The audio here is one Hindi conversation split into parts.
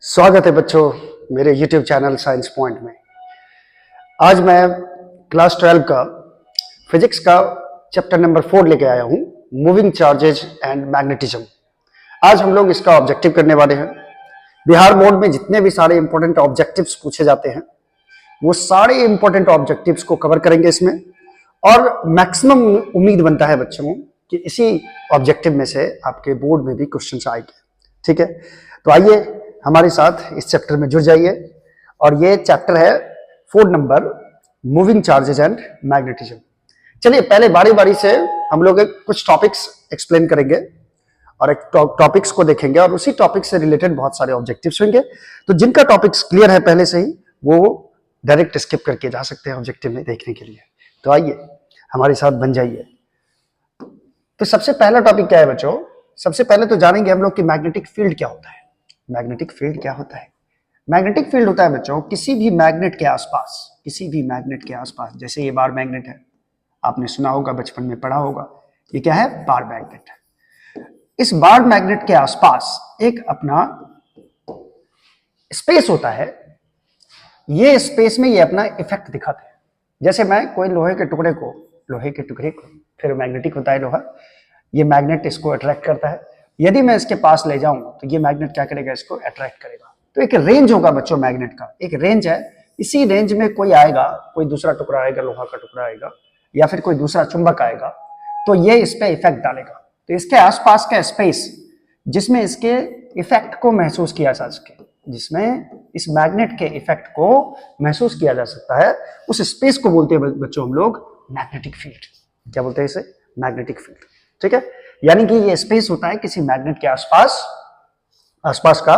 स्वागत है बच्चों मेरे YouTube चैनल साइंस पॉइंट में। आज मैं क्लास 12 का फिजिक्स का चैप्टर नंबर 4 लेके आया हूँ, मूविंग चार्जेज एंड मैग्नेटिज्म। आज हम लोग इसका ऑब्जेक्टिव करने वाले हैं। बिहार बोर्ड में जितने भी सारे इंपॉर्टेंट ऑब्जेक्टिव्स पूछे जाते हैं वो सारे इंपॉर्टेंट ऑब्जेक्टिव्स को कवर करेंगे इसमें, और मैक्सिमम उम्मीद बनता है बच्चों कि इसी ऑब्जेक्टिव में से आपके बोर्ड में भी क्वेश्चन आएंगे। ठीक है, तो आइए हमारे साथ इस चैप्टर में जुड़ जाइए। और ये चैप्टर है 4 number, moving charges and magnetism. चलिए पहले बारी बारी से हम लोग कुछ टॉपिक्स एक्सप्लेन करेंगे और एक टॉपिक्स को देखेंगे, और उसी टॉपिक से रिलेटेड बहुत सारे ऑब्जेक्टिव्स होंगे। तो जिनका टॉपिक्स क्लियर है पहले से ही वो डायरेक्ट स्किप करके जा सकते हैं ऑब्जेक्टिव में देखने के लिए। तो आइए हमारे साथ बन जाइए। तो सबसे पहला टॉपिक क्या है बच्चों? सबसे पहले तो जानेंगे हम लोग कि मैग्नेटिक फील्ड क्या होता है। मैग्नेटिक फील्ड क्या होता है? मैग्नेटिक फील्ड होता है बच्चों किसी भी मैग्नेट के आसपास, जैसे ये बार मैग्नेट है, आपने सुना होगा, बचपन में पढ़ा होगा, ये क्या है? Bar magnet. इस बार मैग्नेट के आसपास एक अपना स्पेस होता है। ये स्पेस में ये अपना इफेक्ट दिखाते हैं। जैसे मैं कोई लोहे के टुकड़े को फिर मैग्नेटिक होता है लोहा, ये मैग्नेट इसको अट्रैक्ट करता है। यदि मैं इसके पास ले जाऊं तो ये मैग्नेट क्या करेगा? इसको अट्रैक्ट करेगा। तो एक रेंज होगा बच्चों, मैग्नेट का एक रेंज है। इसी रेंज में कोई आएगा, कोई दूसरा टुकड़ा आएगा, लोहा का टुकड़ा आएगा, या फिर कोई दूसरा चुंबक आएगा, तो ये इस पे इफेक्ट डालेगा। तो इसके आसपास का स्पेस जिसमें इसके इफेक्ट को महसूस किया जा सके, जिसमें इस मैग्नेट के इफेक्ट को महसूस किया जा सकता है, उस स्पेस को बोलते हैं बच्चों हम लोग मैग्नेटिक फील्ड। क्या बोलते हैं इसे? Magnetic field. ठीक है, यानी कि ये स्पेस होता है किसी मैग्नेट के आसपास का,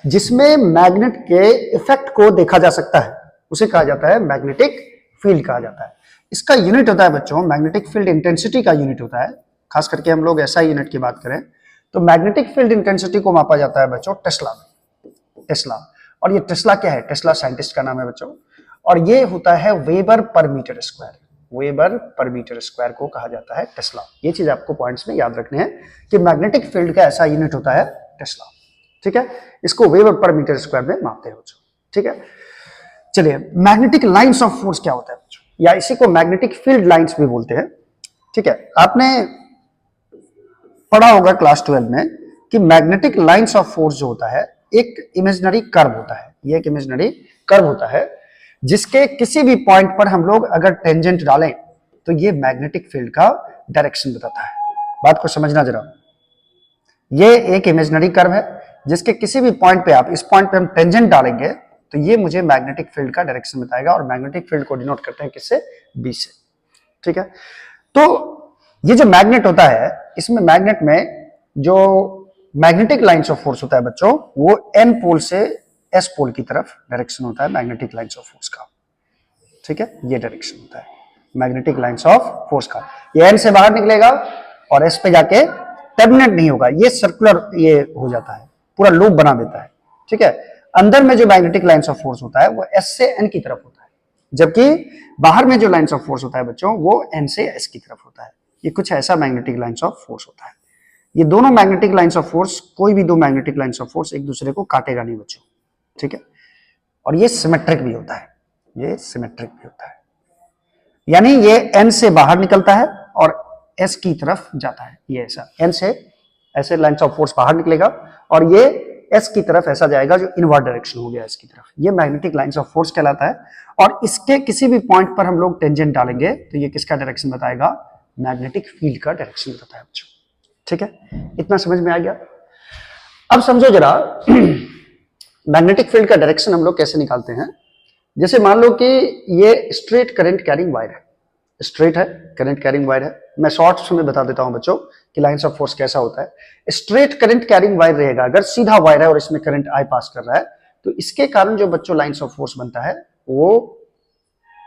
जिसमें मैग्नेट के इफेक्ट को देखा जा सकता है, उसे कहा जाता है मैग्नेटिक फील्ड कहा जाता है। इसका यूनिट होता है बच्चों, मैग्नेटिक फील्ड इंटेंसिटी का यूनिट होता है। खास करके हम लोग ऐसा यूनिट की बात करें तो मैग्नेटिक फील्ड इंटेंसिटी को मापा जाता है बच्चों टेस्ला। और ये टेस्ला क्या है? टेस्ला साइंटिस्ट का नाम है बच्चों, और ये होता है वेबर पर मीटर स्क्वायर। वेबर पर मीटर स्क्वायर को कहा जाता है टेस्ला। ये चीज आपको पॉइंट्स में याद रखने हैं कि मैग्नेटिक फील्ड का ऐसा यूनिट होता है टेस्ला। ठीक है, इसको वेबर पर मीटर स्क्वायर में मापते हैं बच्चों। ठीक है, चलिए मैग्नेटिक लाइंस ऑफ फोर्स क्या होता है बच्चों, या इसी को मैग्नेटिक फील्ड लाइंस भी बोलते हैं। ठीक है, आपने पढ़ा होगा क्लास 12 में कि मैग्नेटिक लाइंस ऑफ फोर्स जो होता है एक इमेजिनरी कर्व होता है। ये एक इमेजिनरी कर्व होता है जिसके किसी भी पॉइंट पर हम लोग अगर टेंजेंट डालें तो ये मैग्नेटिक फील्ड का डायरेक्शन बताता है। बात को समझना जरा। ये एक इमेजिनरी कर्व है जिसके किसी भी पॉइंट पे, आप इस पॉइंट पे हम टेंजेंट डालेंगे तो ये मुझे मैग्नेटिक फील्ड का डायरेक्शन बताएगा, और मैग्नेटिक फील्ड को डिनोट करते हैं किससे? बी से। ठीक है, तो ये जो मैग्नेट होता है, इसमें मैग्नेट में जो मैग्नेटिक लाइंस ऑफ फोर्स होता है बच्चों, वो एन पोल से एस पोल की तरफ डायरेक्शन होता है मैग्नेटिक लाइंस ऑफ फोर्स का। ठीक है, ये डायरेक्शन होता है मैग्नेटिक लाइंस ऑफ फोर्स का। ये एन से बाहर निकलेगा और एस पे जाके टर्मिनेट नहीं होगा, ये सर्कुलर ये हो जाता है, पूरा लूप बना देता है। ठीक है, अंदर में जो मैग्नेटिक लाइंस ऑफ फोर्स होता है वो एस से एन की तरफ होता है, जबकि बाहर में जो लाइंस ऑफ फोर्स होता है बच्चों वो एन से एस की तरफ होता है। ये कुछ ऐसा मैग्नेटिक लाइंस ऑफ फोर्स होता है। ये दोनों मैग्नेटिक लाइंस ऑफ फोर्स, कोई भी दो मैग्नेटिक लाइंस ऑफ फोर्स एक दूसरे को काटेगा नहीं बच्चों। ठीक है, और ये सिमेट्रिक भी होता है, यानी ये एन से बाहर निकलता है और एस की तरफ जाता है। ये ऐसा एन से ऐसे लाइंस ऑफ फोर्स बाहर निकलेगा और ये एस की तरफ ऐसा जाएगा, जो इनवर्ड डायरेक्शन हो गया एस की तरफ। ये मैग्नेटिक लाइंस ऑफ फोर्स कहलाता है। और इसके किसी भी पॉइंट पर हम लोग टेंजेंट डालेंगे तो ये किसका डायरेक्शन बताएगा? मैग्नेटिक फील्ड का डायरेक्शन बताता है बच्चों। ठीक है, इतना समझ में आ गया? अब समझो जरा मैग्नेटिक फील्ड का डायरेक्शन हम लोग कैसे निकालते हैं। जैसे मान लो कि ये स्ट्रेट करंट कैरिंग वायर है, स्ट्रेट है, करंट कैरिंग वायर है। मैं शॉर्ट्स में बता देता हूं बच्चों कि लाइंस ऑफ फोर्स कैसा होता है। स्ट्रेट करंट कैरिंग वायर रहेगा, अगर सीधा वायर है और इसमें करंट आई पास कर रहा है तो इसके कारण जो बच्चों लाइंस ऑफ फोर्स बनता है वो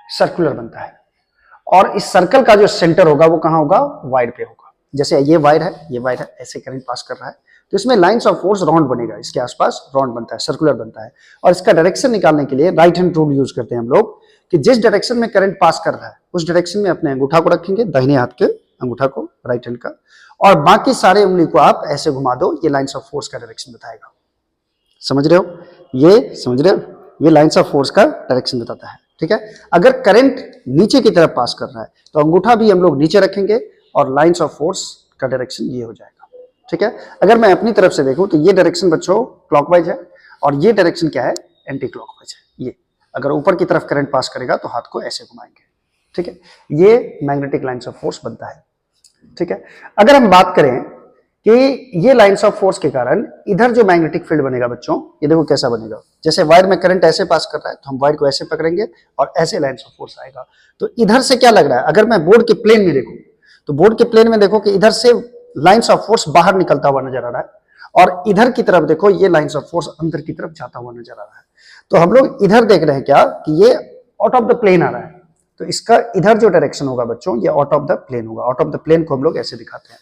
सर्कुलर बनता है। और इस सर्कल का जो सेंटर होगा वो कहां होगा? वायर पे होगा। जैसे ये वायर है, ऐसे करंट पास कर रहा है तो इसमें लाइंस ऑफ फोर्स राउंड बनेगा, इसके आसपास राउंड बनता है, सर्कुलर बनता है। और इसका डायरेक्शन निकालने के लिए राइट हैंड रूल यूज करते हैं हम लोग कि जिस डायरेक्शन में करंट पास कर रहा है उस डायरेक्शन में अपने अंगूठा को रखेंगे, दाहिने हाथ के अंगूठा को, राइट हैंड का, और बाकी सारे उंगली को आप ऐसे घुमा दो, ये लाइंस ऑफ फोर्स का डायरेक्शन बताएगा। समझ रहे हो? ये समझ रहे हो, ये लाइंस ऑफ फोर्स का डायरेक्शन बताता है। ठीक है, अगर करंट नीचे की तरफ पास कर रहा है तो अंगूठा भी हम लोग नीचे रखेंगे और लाइंस ऑफ फोर्स का डायरेक्शन ये हो जाएगा। ठीक है, अगर मैं अपनी तरफ से देखूं तो ये डायरेक्शन बच्चों क्लॉकवाइज है और ये डायरेक्शन क्या है, एंटी क्लॉकवाइज है। ये अगर ऊपर की तरफ करंट पास करेगा तो हाथ को ऐसे घुमाएंगे। ठीक है, ये मैग्नेटिक लाइंस ऑफ फोर्स बनता है। ठीक है, अगर हम बात करें कि ये लाइंस ऑफ फोर्स के कारण इधर जो मैग्नेटिक फील्ड बनेगा बच्चों, ये देखो कैसा बनेगा। जैसे वायर में करंट ऐसे पास कर रहा है तो हम वायर को ऐसे पकड़ेंगे और ऐसे लाइंस ऑफ फोर्स आएगा। तो इधर से क्या लग रहा है, अगर मैं बोर्ड के प्लेन में देखूं तो बोर्ड के प्लेन में देखो कि इधर से लाइंस ऑफ फोर्स बाहर निकलता हुआ नजर आ रहा है और इधर की तरफ देखो ये लाइंस ऑफ फोर्स अंदर की तरफ जाता हुआ नजर आ रहा है। तो हम लोग इधर देख रहे हैं क्या कि ये आउट ऑफ द प्लेन आ रहा है, तो इसका इधर जो डायरेक्शन होगा बच्चों ये आउट ऑफ द प्लेन होगा। आउट ऑफ द प्लेन को हम लोग ऐसे दिखाते हैं,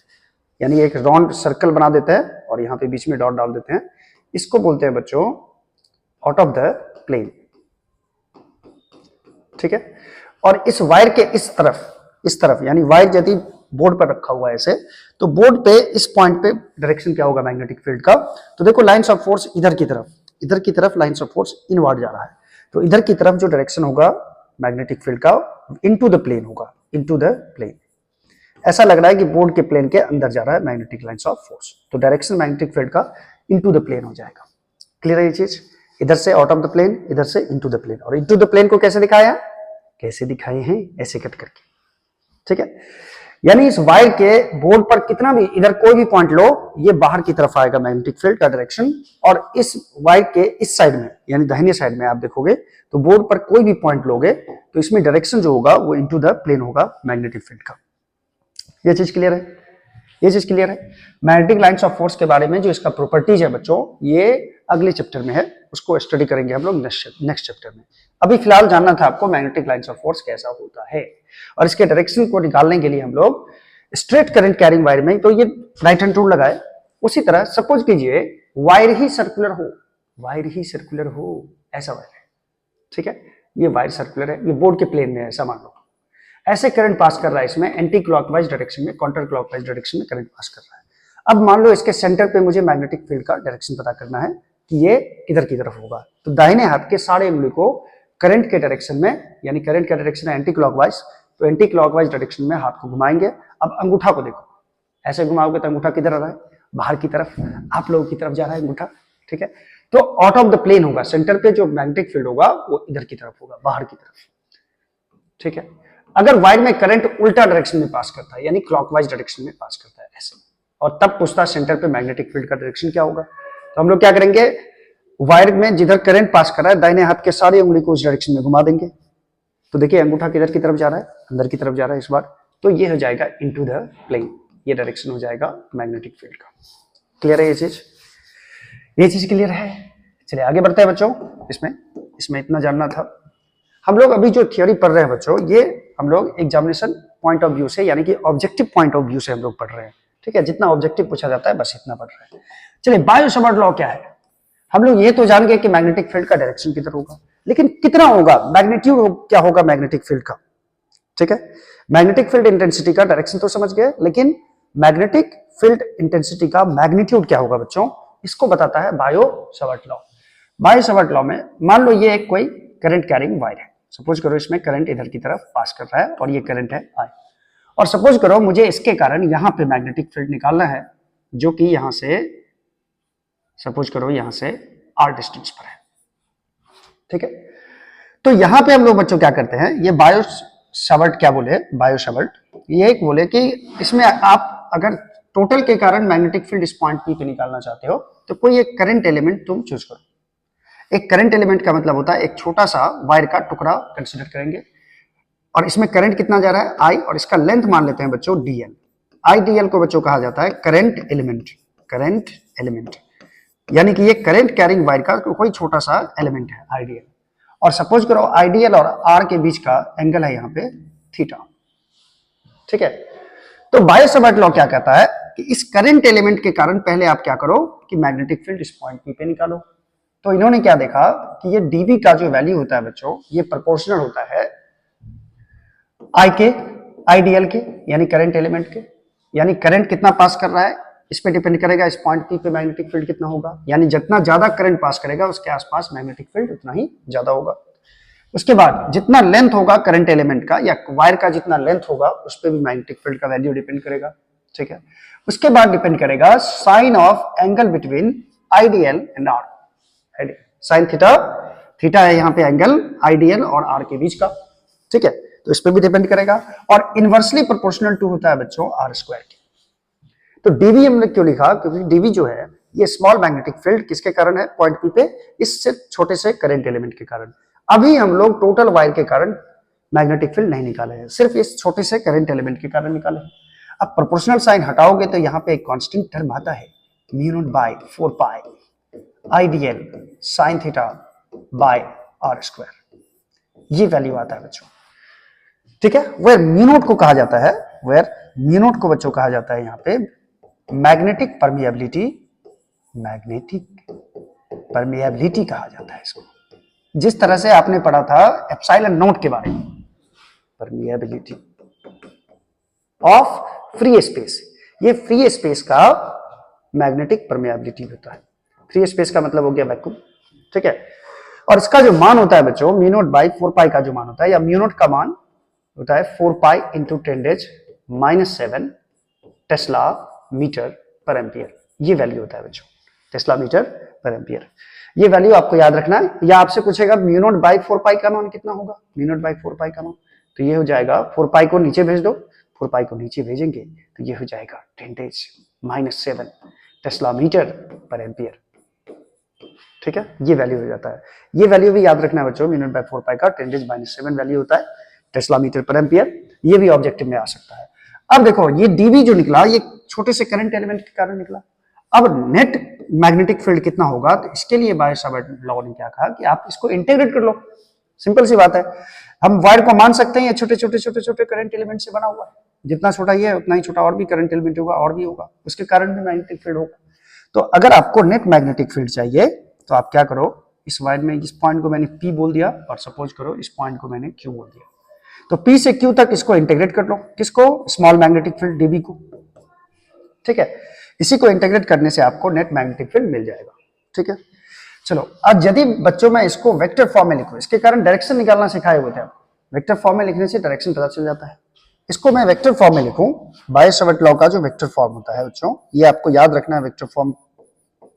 यानी एक राउंड सर्कल बना देते हैं और यहाँ पे बीच में डॉट डाल देते हैं, इसको बोलते हैं बच्चों आउट ऑफ द प्लेन। ठीक है, और इस वायर के इस तरफ यानी वायर यदि बोर्ड पर रखा हुआ है ऐसे, तो बोर्ड पे इस पॉइंट पे डायरेक्शन क्या होगा मैग्नेटिक फील्ड का, तो देखो लाइंस ऑफ फोर्स इधर की तरफ लाइंस ऑफ फोर्स इनवर्ड जा रहा है, तो इधर की तरफ जो डायरेक्शन होगा मैग्नेटिक फील्ड का इनटू द प्लेन होगा, इनटू द प्लेन। ऐसा लग रहा है कि बोर्ड के प्लेन के अंदर जा रहा है मैग्नेटिक लाइंस ऑफ फोर्स, तो डायरेक्शन मैग्नेटिक फील्ड का इनटू द प्लेन हो जाएगा। क्लियर है ये चीज, इधर से आउट ऑफ द प्लेन, इधर से इनटू द प्लेन। और इनटू द प्लेन को कैसे दिखाया, कैसे दिखाए हैं, ऐसे कट करके। ठीक है, यानी इस वायर के बोर्ड पर कितना भी इधर कोई भी पॉइंट लो, ये बाहर की तरफ आएगा मैग्नेटिक फील्ड का डायरेक्शन, और इस वायर के इस साइड में यानी दाहिने साइड में आप देखोगे तो बोर्ड पर कोई भी पॉइंट लोगे तो इसमें डायरेक्शन जो होगा वो इनटू द प्लेन होगा मैग्नेटिक फील्ड का। ये चीज क्लियर है, ये चीज क्लियर है। मैग्नेटिक लाइंस ऑफ फोर्स के बारे में जो इसका प्रॉपर्टीज है बच्चों, ये अगले चैप्टर में है, उसको स्टडी करेंगे हम लोग नेक्स्ट चैप्टर में। अभी फिलहाल जानना था आपको मैग्नेटिक लाइंस ऑफ फोर्स कैसा होता है, और इसके डायरेक्शन को निकालने के लिए हम लोग स्ट्रेट करंट कैरिंग वायर में तो ये राइट हैंड रूल लगाए, उसी तरह सपोज कीजिए वायर ही सर्कुलर हो, ऐसा वायर है। ठीक है, ये वायर सर्कुलर है, ये बोर्ड के प्लेन में है ऐसा मान लो, ऐसे करंट पास कर रहा है इसमें एंटी क्लॉकवाइज डायरेक्शन में, काउंटर क्लॉकवाइज डायरेक्शन में करंट पास कर रहा है। अब मान लो इसके सेंटर पे मुझे मैग्नेटिक फील्ड का डायरेक्शन पता करना है कि ये किधर की तरफ होगा, तो दाहिने हाथ के सारे उंगली को करंट के डायरेक्शन में, यानी करंट का डायरेक्शन है एंटी क्लॉकवाइज, तो एंटी क्लॉकवाइज डायरेक्शन में हाथ को घुमाएंगे। अब अंगूठा को देखो, ऐसे घुमाओगे तो अंगूठा किधर आ रहा है, बाहर की तरफ, आप लोगों की तरफ जा रहा है अंगूठा। ठीक है, तो आउट ऑफ द प्लेन होगा, सेंटर पे जो मैग्नेटिक फील्ड होगा वो इधर की तरफ होगा, बाहर की तरफ। ठीक है, अगर वायर में करंट उल्टा डायरेक्शन में पास करता है यानी क्लॉकवाइज डायरेक्शन में पास करता है ऐसे, और तब पूछता है सेंटर पे मैग्नेटिक फील्ड का डायरेक्शन क्या होगा, तो हम लोग क्या करेंगे, वायर में जिधर करंट पास कर रहा है दाहिने हाथ के सारे उंगली को उस डायरेक्शन में घुमा देंगे। तो देखिए अंगूठा किधर की तरफ जा रहा है, अंदर की तरफ जा रहा है इस बार, तो ये हो जाएगा इनटू द प्लेन, ये डायरेक्शन हो जाएगा मैग्नेटिक फील्ड का। क्लियर है ये चीज क्लियर है। चलिए आगे बढ़ते हैं बच्चों, इसमें इतना जानना था। हम लोग अभी जो थ्योरी पढ़ रहे हैं बच्चों, ये हम लोग एग्जामिनेशन पॉइंट ऑफ व्यू से यानी कि ऑब्जेक्टिव पॉइंट ऑफ व्यू से हम लोग पढ़ रहे हैं। ठीक है, जितना ऑब्जेक्टिव पूछा जाता है बस इतना पढ़ रहे हैं। चलिए बायो सावर्ट लॉ क्या है, हम लोग ये तो जान गए कि मैग्नेटिक फील्ड का डायरेक्शन किधर होगा, लेकिन कितना होगा, मैग्नीट्यूड क्या होगा मैग्नेटिक फील्ड का। ठीक है, मैग्नेटिक फील्ड इंटेंसिटी का डायरेक्शन तो समझ गए, लेकिन मैग्नेटिक फील्ड इंटेंसिटी का मैग्नीट्यूड क्या होगा बच्चों, इसको बताता है Biot Savart law. Biot Savart law में मान लो ये एक कोई करंट कैरिंग वायर है, सपोज करो इसमें करंट इधर की तरफ पास कर रहा है और ये करंट है I, और सपोज करो मुझे इसके कारण यहां पे मैग्नेटिक फील्ड निकालना है जो कि यहां से सपोज करो यहां से R डिस्टेंस पर है। ठीक है, तो यहां पे हम लोग बच्चों क्या करते हैं, ये बायो सावर्ट क्या बोले, बायो सावर्ट ये एक बोले कि इसमें आप अगर टोटल के कारण मैग्नेटिक फील्ड इस पॉइंट P पे निकालना चाहते हो तो कोई एक करंट एलिमेंट तुम चूज करो। एक करंट एलिमेंट का मतलब होता है एक छोटा सा वायर का टुकड़ा कंसीडर करेंगे, और इसमें करंट कितना जा रहा है I, और इसका लेंथ मान लेते हैं बच्चों dl। IDL को बच्चों कहा जाता है करंट एलिमेंट, यानी कि ये करंट कैरिंग वायर का कोई छोटा सा एलिमेंट है IDL, और सपोज करो IDL और R के बीच का एंगल है यहाँ पे थीटा। ठीक है, तो बायो सावर्ट लॉ क्या कहता है कि इस करंट एलिमेंट के कारण पहले आप क्या करो कि मैग्नेटिक फील्ड इस पॉइंट P पे निकालो। तो इन्होंने क्या देखा कि ये dV का जो वैल्यू होता है बच्चों, ये प्रोपोर्शनल होता है I के, IDL के, यानी करंट एलिमेंट के, यानी करंट कितना पास कर रहा है इस पे डिपेंड करेगा इस पॉइंट पी पे मैग्नेटिक फील्ड कितना होगा, यानी जितना ज्यादा करंट पास करेगा उसके आसपास मैग्नेटिक फील्ड उतना ही ज्यादा होगा। उसके बाद जितना लेंथ होगा करंट एलिमेंट का या वायर का जितना लेंथ होगा उस पर भी मैग्नेटिक फील्ड का वैल्यू डिपेंड करेगा, ठीक है। उसके बाद डिपेंड करेगा sine of angle between IDL and R, sine theta, theta है यहाँ पे एंगल आईडीएल और आर के बीच का, ठीक है, तो इस पे भी डिपेंड करेगा। और इनवर्सली प्रोपोर्शनल टू होता है बच्चों आर स्क्वायर के। तो डीवी हमने क्यों लिखा, क्योंकि डीवी जो है ये स्मॉल मैग्नेटिक फील्ड किसके कारण है, पॉइंट पी पे इससे छोटे से करंट एलिमेंट के कारण। अभी हम लोग टोटल वायर के कारण मैग्नेटिक फील्ड नहीं निकाले हैं, सिर्फ इस छोटे से करंट एलिमेंट के कारण निकाले हैं। अब प्रोपोर्शनल साइन हटाओगे तो यहाँ पे एक कांस्टेंट टर्म आता है mu naught by 4 pi IDL sine theta by R square, ये वैल्यू आता है बच्चों, ठीक है। वेयर म्यू नॉट को कहा जाता है, वेयर म्यू नॉट को बच्चों कहा जाता है यहाँ पे मैग्नेटिक परमिएबिलिटी, मैग्नेटिक परमिएबिलिटी कहा जाता है इसको। जिस तरह से आपने पढ़ा था एप्सिलॉन नॉट के बारे में, परमिएबिलिटी ऑफ फ्री स्पेस, ये फ्री स्पेस का मैग्नेटिक परमिएबिलिटी होता है। फ्री स्पेस का मतलब हो गया वैक्यूम, ठीक है। और इसका जो मान होता है बच्चों म्यू नॉट बाई 4 पाई का जो मान होता है, या म्यू नॉट का मान होता है 4 पाई इंटू 10⁻⁻7 टेस्ला मीटर पर एम्पियर, ये वैल्यू होता है बच्चों, टेस्ला मीटर पर एम्पियर। ये वैल्यू आपको याद रखना है, या आपसे पूछेगा म्यू नॉट बाई 4 पाई का मान कितना होगा, म्यू नॉट बाई 4 पाई का मान, तो ये हो जाएगा 4 पाई को नीचे भेज दो, 4 पाई को नीचे भेजेंगे तो ये हो जाएगा 10⁻⁷ टेस्ला मीटर पर एम्पियर, ठीक है। ये वैल्यू हो जाता है, ये वैल्यू भी याद रखना है बच्चों, म्यू नॉट बाई 4 पाई का 10⁻⁷ वैल्यू होता है टेस्ला मीटर पर एम्पियर, ये भी ऑब्जेक्टिव में आ सकता है। अब देखो ये डीवी जो निकला ये छोटे से करंट एलिमेंट के कारण निकला। अब नेट मैग्नेटिक फील्ड कितना होगा, तो इसके लिए बायो-सावर्ट लॉ ने क्या कहा कि आप इसको इंटीग्रेट कर लो, सिंपल सी बात है। हम वायर को मान सकते हैं ये छोटे छोटे छोटे छोटे करंट एलिमेंट से बना हुआ है, जितना छोटा ये है उतना ही छोटा और भी करंट एलिमेंट होगा और भी होगा, उसके कारण भी मैग्नेटिक फील्ड होगा। तो अगर आपको नेट मैग्नेटिक फील्ड चाहिए तो आप क्या करो, इस वायर में इस पॉइंट को मैंने P बोल दिया और सपोज करो इस पॉइंट को मैंने Q बोल दिया, तो P से Q तक इसको इंटीग्रेट कर लो, किसको, स्मॉल मैग्नेटिक फील्ड डीबी को, ठीक है। इसी को इंटीग्रेट करने से आपको नेट मैग्नेटिक फील्ड मिल जाएगा, ठीक है। चलो अब यदि बच्चों में इसको वेक्टर फॉर्म में लिखो, इसके कारण डायरेक्शन निकालना सिखाए हुए थे आप, वेक्टर फॉर्म में लिखने से डायरेक्शन पता चल जाता है। इसको मैं वेक्टर फॉर्म में लिखूं, बायो-सावर्ट लॉ का जो वेक्टर फॉर्म होता है बच्चों, ये आपको याद रखना है वेक्टर फॉर्म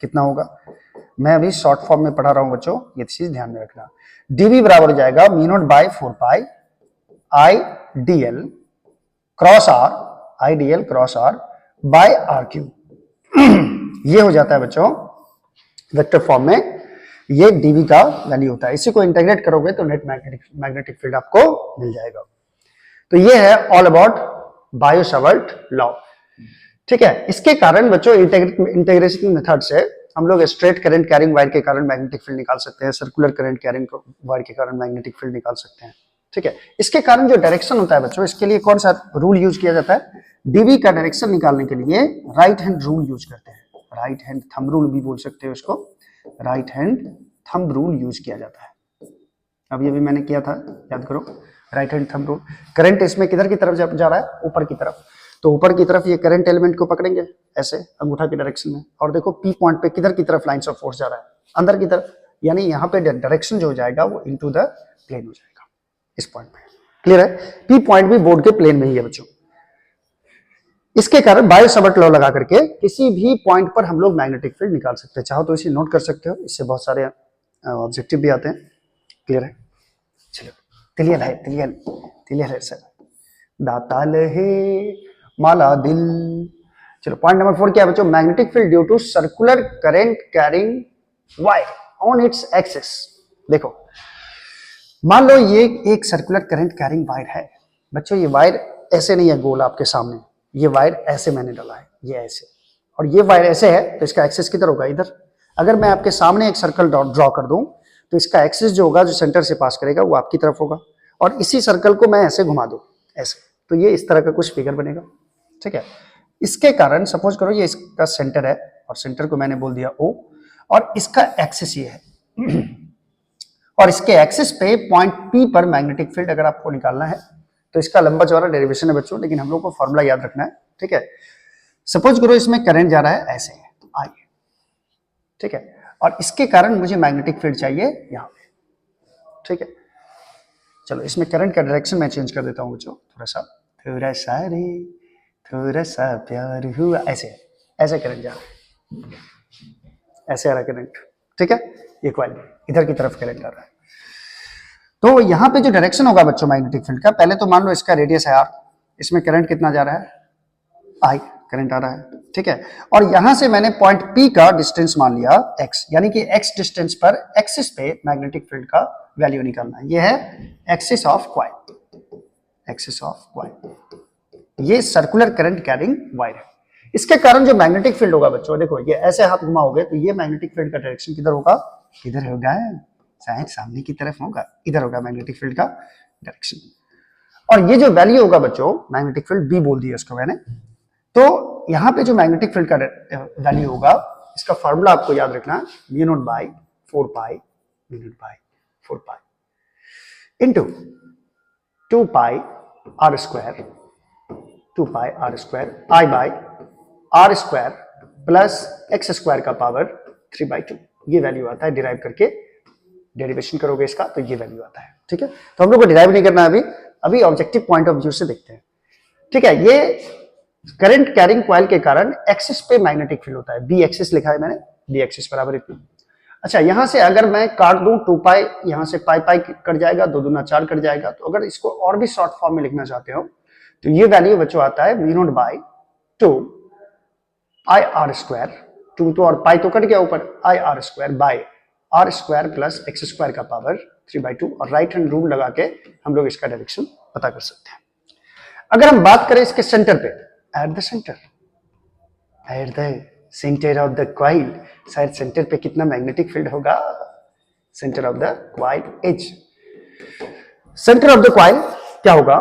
कितना होगा। मैं अभी शॉर्ट फॉर्म में पढ़ा रहा हूं बच्चों, ये चीज ध्यान में रखना। डीवी बराबर हो जाएगा mu naught by 4 pi I D L cross R, I D L cross R by R Q, ये हो जाता है बच्चों वेक्टर फॉर्म में, ये डीवी का वैल्यू होता है। इसी को इंटीग्रेट करोगे तो नेट मैग्नेटिक फील्ड आपको मिल जाएगा। तो ये है ऑल अबाउट बायो-सावर्ट लॉ, ठीक है। इसके कारण बच्चों इंटीग्रेशन मेथड से हम लोग स्ट्रेट करंट कैरिंग वायर के कारण मैग्नेटिक फील्ड निकाल सकते हैं, सर्कुलर करंट कैरिंग वायर के कारण मैग्नेटिक फील्ड निकाल सकते हैं, ठीक है। इसके कारण जो डायरेक्शन होता है बच्चों, इसके लिए कौन सा रूल यूज किया जाता है, डीवी का डायरेक्शन निकालने के लिए राइट हैंड रूल यूज करते हैं, राइट हैंड थंब रूल भी बोल सकते हो इसको, right hand thumb rule use किया जाता है। अभी अभी मैंने किया था, याद करो, right hand thumb rule. Current इसमें किधर की तरफ जा रहा है, ऊपर की तरफ, तो ऊपर की तरफ ये करंट एलिमेंट को पकड़ेंगे ऐसे अंगूठा की डायरेक्शन में, और देखो पी पॉइंट पे किधर की तरफ लाइंस ऑफ फोर्स जा रहा है, अंदर की तरफ, यानी यहाँ पे डायरेक्शन जो हो जाएगा वो इनटू द प्लेन हो जाएगा इस पॉइंट पे, क्लियर है। पी पॉइंट भी बोर्ड के प्लेन में ही है बच्चों। इसके कारण बायो-सावर्ट लॉ लगा करके किसी भी पॉइंट पर हम लोग मैग्नेटिक फील्ड निकाल सकते हैं, चाहो तो इसे नोट कर सकते हो, इससे बहुत सारे ऑब्जेक्टिव भी आते हैं, क्लियर है। चलो क्लियर है सर, दाताल है माला दिल। चलो पॉइंट नंबर 4 क्या है बच्चों, magnetic field due to circular current carrying wire on its axis. देखो मान लो ये एक सर्कुलर करंट कैरिंग वायर है बच्चों, ये वायर ऐसे नहीं है गोल आपके सामने, ये वायर ऐसे मैंने डाला है, ये ऐसे, और ये वायर ऐसे है, तो इसका एक्सिस किधर होगा, इधर। अगर मैं आपके सामने एक सर्कल ड्रॉ कर दूं तो इसका एक्सिस जो होगा, जो सेंटर से पास करेगा, वो आपकी तरफ होगा, और इसी सर्कल को मैं ऐसे घुमा दूं ऐसे, तो ये इस तरह का कुछ फिगर बनेगा, ठीक है। इसके कारण सपोज करो ये इसका सेंटर है, और सेंटर को मैंने बोल दिया O, और इसका एक्सिस ये है और इसके एक्सिस पे पॉइंट P पर मैग्नेटिक फील्ड अगर आपको निकालना है तो इसका लंबा चौड़ा डेरिवेशन है बच्चों, लेकिन हम लोग को फॉर्मूला याद रखना है, ठीक है। सपोज करो इसमें करंट जा रहा है ऐसे आई, ठीक है, और इसके कारण मुझे मैग्नेटिक फील्ड चाहिए यहाँ पे, ठीक है। चलो इसमें करंट का डायरेक्शन मैं चेंज कर देता हूँ बच्चों, थोड़ा सा रे थोड़ा सा प्यार हुआ, ऐसे ऐसे करंट जा रहा है, ऐसे आ रहा करंट, ठीक है। ये कॉइल इधर की तरफ करंट आ रहा है। तो यहाँ पे जो डायरेक्शन होगा बच्चों मैग्नेटिक फील्ड का, पहले तो मान लो इसका रेडियस है आर, इसमें करंट कितना जा रहा है आई, करंट आ रहा है, ठीक है। और यहां से मैंने पॉइंट पी का डिस्टेंस मान लिया एक्स, यानी कि एक्स डिस्टेंस पर एक्सिस पे मैग्नेटिक फील्ड का वैल्यू निकालना है। ये है axis of coil, axis of coil. ये सर्कुलर करंट कैरिंग वायर है। इसके कारण जो मैग्नेटिक फील्ड होगा बच्चों, देखो ये ऐसे हाथ घुमाओगे तो ये मैग्नेटिक फील्ड का डायरेक्शन किधर होगा, किधर होगा, शायद सामने की तरफ होगा, इधर होगा मैग्नेटिक फील्ड का डायरेक्शन। और ये जो वैल्यू होगा बच्चों, मैग्नेटिक फील्ड बी बोल दिया इसको मैंने, तो यहां पे जो मैग्नेटिक फील्ड का वैल्यू होगा, इसका फार्मूला आपको याद रखना, mu naught by 4 pi, mu naught by 4 pi into 2 pi R square, 2 pi R square I by R square plus X square का पावर 3/2। ये वैल्यू आता है, डिराइव करके डेरिवेशन करोगे इसका तो ये वैल्यू आता है, ठीक है। तो हम लोग को डिराइव नहीं करना है अभी, अभी ऑब्जेक्टिव पॉइंट ऑफ व्यू से देखते हैं, ठीक है। ये करंट कैरिंग कॉइल के कारण एक्सिस पे मैग्नेटिक फील्ड होता है, बी एक्सिस लिखा है मैंने, बी एक्सिस बराबर इतना। अच्छा, यहां से अगर मैं काट दूं 2 पाई, यहां से पाई पाई कट जाएगा, 2 दूना 4 कट जाएगा। तो अगर इसको और भी शॉर्ट फॉर्म में लिखना चाहते हो तो ये वैल्यू बच्चों आता है mu naught by 2 I R square, 2 तो और पाई तो कट गया ऊपर, I R square by R square plus X square का पावर 3/2। और राइट हैंड रूल लगा के हम लोग इसका डायरेक्शन पता कर सकते हैं। अगर हम बात करें इसके सेंटर पे, at the centre, at the centre of the coil, शायद सेंटर पे कितना मैग्नेटिक फील्ड होगा, centre of the coil as, centre of the coil क्या होगा,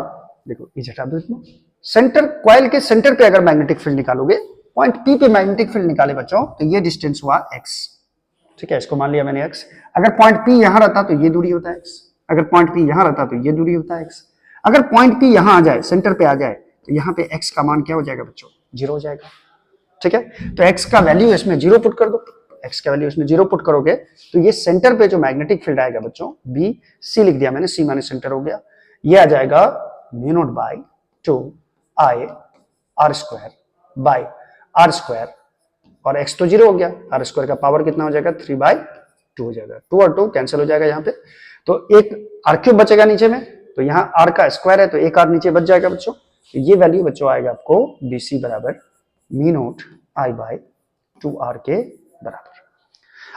देखो ये हटा दो इसमें, सेंटर कॉइल के सेंटर पे अगर मैग्नेटिक फील्ड निकालोगे, पॉइंट पी पे मैग्नेटिक फील्ड निकाले बच्चों, तो ये डिस्टेंस हुआ एक्स, ठीक है, इसको मान लिया मैंने एक्स। अगर पॉइंट पी यहां रहता तो ये दूरी होता है एक्स, अगर पॉइंट पी यहां रहता तो ये दूरी होता है एक्स। अगर पॉइंट पी यहां आ जाए, सेंटर पे आ जाए, तो यहाँ पे x का मान क्या हो जाएगा बच्चों, 0 हो जाएगा, ठीक है। तो x का वैल्यू इसमें 0 पुट कर दो, x का वैल्यू इसमें 0 पुट करोगे तो ये सेंटर पे जो मैग्नेटिक फील्ड आएगा बच्चों, बी सी लिख दिया मैंने, सी माने सेंटर हो गया, ये आ जाएगा mu naught by 2 I R square by R square, और x तो 0 हो गया, आर स्क्वायर का पावर कितना हो जाएगा 3/2 हो जाएगा, 2 और 2 कैंसिल हो जाएगा यहाँ पे, तो एक आर क्यूब बचेगा नीचे में, तो यहाँ आर का स्क्वायर है तो एक आर नीचे बच जाएगा बच्चों। ये वैल्यू बच्चों आएगा आपको BC बराबर mu naught I by 2r के बराबर।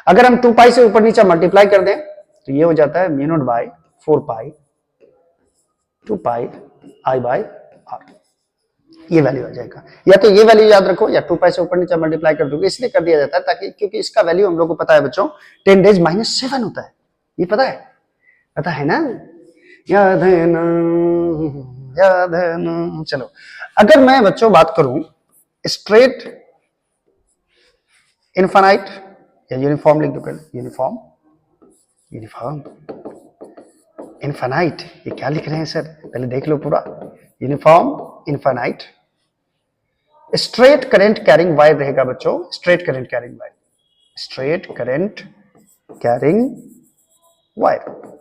अगर हम 2 पाई से ऊपर नीचे मल्टीप्लाई कर दें तो ये हो जाता है mu naught by 4 pi 2 pi I by R, ये वैल्यू आ जाएगा। या तो ये वैल्यू याद रखो, या 2 पाई से ऊपर नीचे मल्टीप्लाई कर दोगे, इसलिए कर दिया जाता है ताकि, क्योंकि इसका वैल्यू हम लोग को पता है बच्चों 10 डेज -7 होता है, ये पता है ना, याद है ना, याद है ना। चलो अगर मैं बच्चों बात करूं स्ट्रेट इनफाइनाइट या यूनिफॉर्म लिख दो, यूनिफॉर्म, यूनिफॉर्म इनफाइनाइट, ये क्या लिख रहे हैं सर, पहले देख लो पूरा, uniform infinite straight current carrying wire रहेगा बच्चों, straight current carrying wire, straight current carrying wire.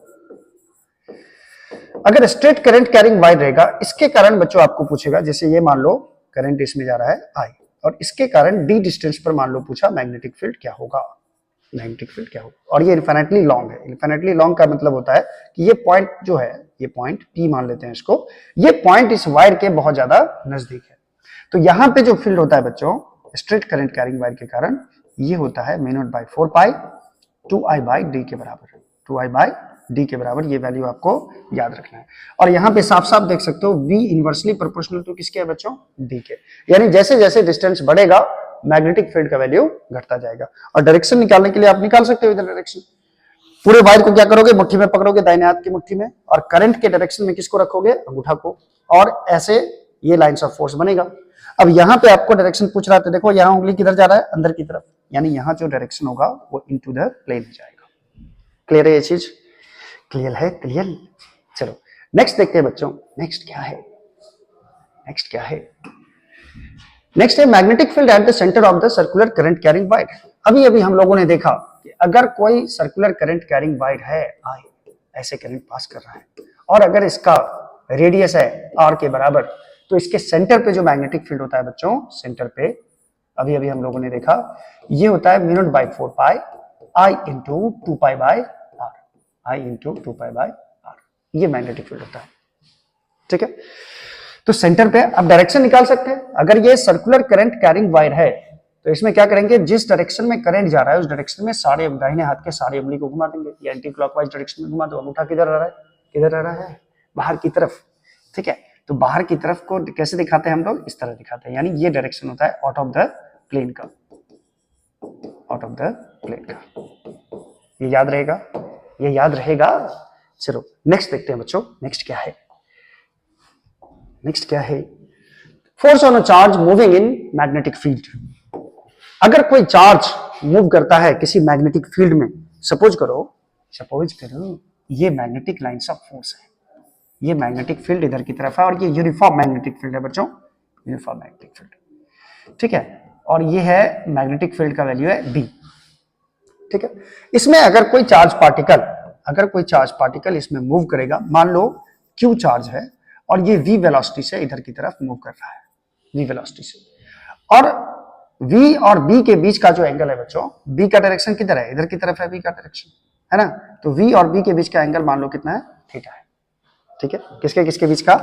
अगर स्ट्रेट करंट कैरिंग वायर रहेगा, इसके कारण बच्चों आपको पूछेगा, जैसे ये मान लो करंट इसमें जा रहा है आई, और इसके कारण डी डिस्टेंस पर मान लो पूछा मैग्नेटिक फील्ड क्या होगा, मैग्नेटिक फील्ड क्या होगा, और ये इनफाइनाइटली लॉन्ग है। इनफाइनाइटली लॉन्ग का मतलब होता है कि ये पॉइंट जो है, ये पॉइंट पी मान लेते हैं इसको, ये पॉइंट इस वायर के बहुत ज्यादा नजदीक है, तो यहां पे जो फील्ड होता है बच्चों स्ट्रेट करंट कैरिंग वायर के कारण, ये होता है mu naught by 4 pi 2 I by D के बराबर, 2 आई बाई डी के बराबर, ये वैल्यू आपको याद रखना है। और यहां पे साफ साफ देख सकते हो V इनवर्सली प्रोपोर्शनल टू किसके है बच्चों, D के, यानी जैसे जैसे डिस्टेंस बढ़ेगा मैग्नेटिक फील्ड का वैल्यू घटता जाएगा। और डायरेक्शन निकालने के लिए आप निकाल सकते हो इधर डायरेक्शन, पूरे वायर को क्या करोगे, मुट्ठी में पकड़ोगे, दाहिने हाथ की मुट्ठी में, और करंट के डायरेक्शन में किसको रखोगे, अंगूठा को, और ऐसे ये लाइंस ऑफ फोर्स बनेगा। अब यहाँ पे आपको डायरेक्शन पूछ रहा था, देखो यहाँ उंगली किधर जा रहा है, अंदर की तरफ, यानी यहाँ जो डायरेक्शन होगा वो इनटू द प्लेन हो जाएगा। क्लियर है ये चीज, क्लियर है, क्लियर। चलो नेक्स्ट देखते हैं बच्चों, नेक्स्ट क्या है, नेक्स्ट क्या है, नेक्स्ट है magnetic field at the centre of the circular current carrying wire. अभी अभी हम लोगों ने देखा कि अगर कोई सर्कुलर करंट कैरिंग वायर है, आई ऐसे करंट पास कर रहा है, और अगर इसका रेडियस है आर के बराबर, तो इसके सेंटर पे जो मैग्नेटिक फील्ड होता है बच्चों, सेंटर पे अभी अभी हम लोगों ने देखा ये होता है mu naught by 4 pi I into 2 pi by R, I into 2 pi by R, ये मैग्नेटिक फील्ड होता है। ठीक है, तो सेंटर पे आप डायरेक्शन निकाल सकते हैं। अगर ये सर्कुलर करंट कैरिंग वायर है तो इसमें क्या करेंगे, जिस डायरेक्शन में करंट जा रहा है उस डायरेक्शन में सारे दाहिने हाथ के सारे उंगली को घुमा देंगे, या एंटी क्लॉकवाइज डायरेक्शन में घुमा दो। अंगूठा किधर आ रहा है, किधर आ रहा है, बाहर की तरफ। ठीक है, तो बाहर की तरफ को कैसे दिखाते हैं हम लोग, इस तरह दिखाते हैं, यानी ये डायरेक्शन होता है आउट ऑफ द प्लेन का, आउट ऑफ द प्लेन का। ये याद रहेगा, ये याद रहेगा। चलो नेक्स्ट देखते हैं बच्चों, नेक्स्ट क्या है, नेक्स्ट क्या है, force on a charge moving in magnetic field. अगर कोई चार्ज मूव करता है किसी मैग्नेटिक फील्ड में, सपोज करो ये मैग्नेटिक लाइंस ऑफ फोर्स है, ये मैग्नेटिक फील्ड इधर की तरफ है और ये यूनिफॉर्म मैग्नेटिक फील्ड है बच्चों, यूनिफॉर्म मैग्नेटिक फील्ड। ठीक है, और ये है मैग्नेटिक फील्ड का वैल्यू है बी। ठीक है, इसमें अगर कोई चार्ज पार्टिकल इसमें मूव करेगा, मान लो क्यू चार्ज है और ये v वेलोसिटी से इधर की तरफ मूव कर रहा है, v वेलोसिटी से, और v और b के बीच का जो एंगल है बच्चों, b का डायरेक्शन किधर है, इधर की तरफ है v का डायरेक्शन, है ना, तो v और b के बीच का एंगल मान लो कितना है, थीटा है। ठीक है, किसके किसके बीच का,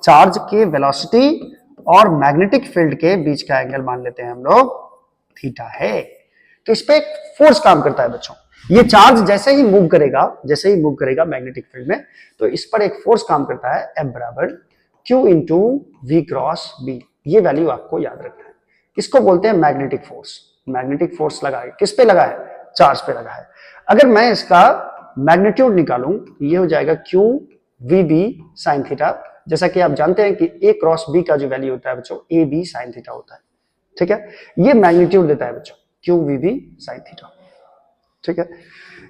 चार्ज के वेलोसिटी और मैग्नेटिक फील्ड के बीच का एंगल मान लेते हैं हम लोग, थीटा है। तो इस पे एक फोर्स काम करता है बच्चों, ये चार्ज जैसे ही मूव करेगा मैग्नेटिक फील्ड में, तो इस पर एक फोर्स काम करता है F बराबर Q into V cross B. ये वैल्यू आपको याद रखना है, इसको बोलते हैं मैग्नेटिक फोर्स। मैग्नेटिक फोर्स लगा है, किस पे लगा है, चार्ज पे लगा है। अगर मैं इसका मैग्नीट्यूड निकालूं, ये हो जाएगा Q V B sine theta. जैसा कि आप जानते हैं कि A क्रॉस B का जो वैल्यू होता है बच्चों, ए बी साइन थीटा होता है। ठीक है, ये मैग्नीट्यूड देता है बच्चों, Q V B sine theta. ठीक है,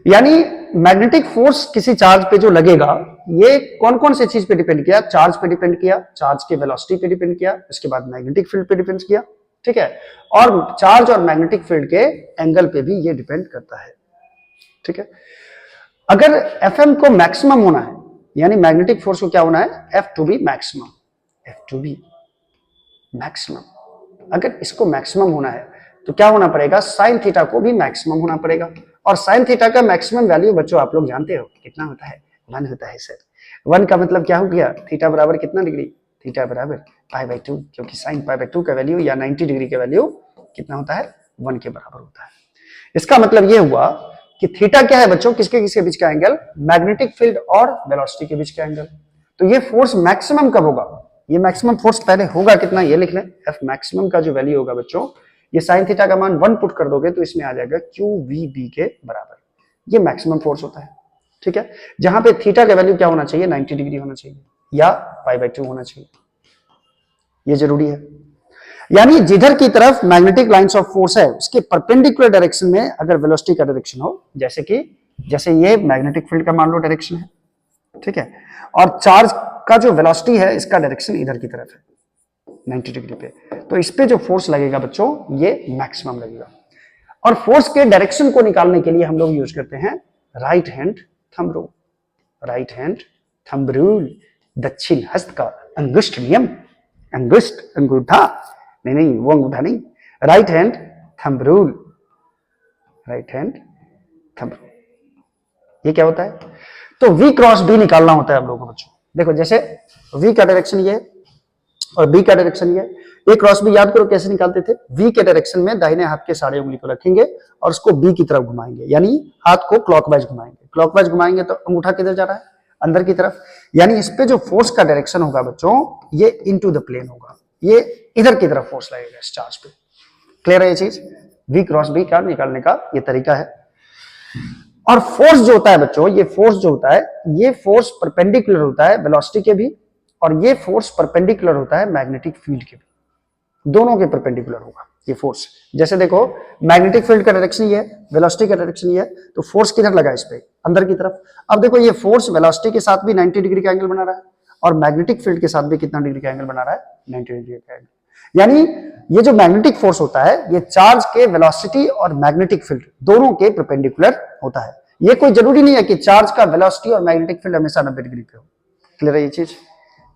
यानी मैग्नेटिक फोर्स किसी चार्ज पे जो लगेगा, ये कौन कौन से चीज पे डिपेंड किया, चार्ज पे डिपेंड किया, चार्ज के वेलोसिटी पे डिपेंड किया, इसके बाद मैग्नेटिक फील्ड पे डिपेंड किया। ठीक है, और चार्ज और मैग्नेटिक फील्ड के एंगल पे भी ये डिपेंड करता है। ठीक है, अगर Fm को मैक्सिमम होना है, यानी मैग्नेटिक फोर्स को क्या होना है, F to be maximum, F to be maximum. अगर इसको मैक्सिमम होना है तो क्या होना पड़ेगा, साइन थीटा को भी मैक्सिमम होना पड़ेगा। और साइन थीटा का मैक्सिमम वैल्यू बच्चों आप लोग जानते हो कितना होता है, 1 होता है सर। 1 का मतलब क्या हो गया, थीटा बराबर कितना डिग्री, थीटा बराबर पाई बाई 2, क्योंकि साइन पाई बाई 2 का वैल्यू या 90 डिग्री का वैल्यू कितना होता है, 1 के बराबर होता है। इसका मतलब ये हुआ कि थीटा क्या है बच्चों, किसके किसके बीच का एंगल, मैग्नेटिक फील्ड और वेलोसिटी के बीच का एंगल। तो ये फोर्स मैक्सिमम कब होगा, ये मैक्सिमम फोर्स पहले होगा कितना, ये लिख लें, F मैक्सिमम का जो वैल्यू होगा बच्चों, ये साइन थीटा का मान 1 पुट कर दोगे तो इसमें आ जाएगा क्यू वी बी के बराबर। ये मैक्सिमम फोर्स होता है। ठीक है, जहां पे थीटा का वैल्यू क्या होना चाहिए, 90 डिग्री होना चाहिए या पाई बाई 2 होना चाहिए, ये जरूरी है। यानी जिधर की तरफ मैग्नेटिक लाइंस ऑफ फोर्स है उसके परपेंडिकुलर डायरेक्शन में अगर वेलोसिटी का डायरेक्शन हो, जैसे ये मैग्नेटिक फील्ड का मान लो डायरेक्शन है, ठीक है, और चार्ज का जो वेलोसिटी है इसका डायरेक्शन इधर की तरफ है 90 डिग्री पे, तो इस पे जो फोर्स लगेगा बच्चों ये मैक्सिमम लगेगा। और फोर्स के डायरेक्शन को निकालने के लिए हम लोग यूज करते हैं right hand thumb rule, right hand thumb rule, दक्षिण हस्त का अंगुष्ठ नियम, अंगुष्ठ अंगूठा नहीं वो अंगूठा नहीं, right hand thumb rule, right hand thumb rule. ये क्या होता है, तो V क्रॉस B निकालना होता है हम लोगों को बच्चों। देखो जैसे V का डायरेक्शन ये और B का डायरेक्शन ये, A क्रॉस B याद करो कैसे निकालते थे, V के डायरेक्शन में दाहिने हाथ के सारे उंगली को रखेंगे और उसको B की तरफ घुमाएंगे, यानी हाथ को क्लॉकवाइज घुमाएंगे। क्लॉकवाइज घुमाएंगे तो अंगूठा किधर जा रहा है, अंदर की तरफ, यानी इस पे जो फोर्स का डायरेक्शन होगा बच्चों ये इनटू द प्लेन होगा, ये इधर की तरफ फोर्स लगेगा इस चार्ज पे। क्लियर है ये चीज, V क्रॉस B का निकालने का ये तरीका है। और फोर्स जो होता है बच्चों, ये फोर्स जो होता है ये फोर्स परपेंडिकुलर होता है वेलोसिटी के भी, और ये फोर्स परपेंडिकुलर होता है मैग्नेटिक फील्ड के भी, दोनों के परपेंडिकुलर होगा ये फोर्स। जैसे देखो मैग्नेटिक फील्ड का डायरेक्शन ये है, वेलोसिटी का डायरेक्शन ये है, तो फोर्स किधर लगा इस पे, अंदर की तरफ। अब देखो ये फोर्स वेलोसिटी के साथ भी 90 डिग्री का एंगल बना रहा है और मैग्नेटिक फील्ड के साथ भी कितना डिग्री का एंगल बना रहा है, 90 डिग्री का एंगल। यानी ये जो मैग्नेटिक फोर्स होता है ये चार्ज के वेलोसिटी और मैग्नेटिक फील्ड दोनों के परपेंडिकुलर होता है। ये कोई जरूरी नहीं है कि चार्ज का वेलोसिटी और मैग्नेटिक फील्ड हमेशा 90 डिग्री पे हो। क्लियर है ये चीज?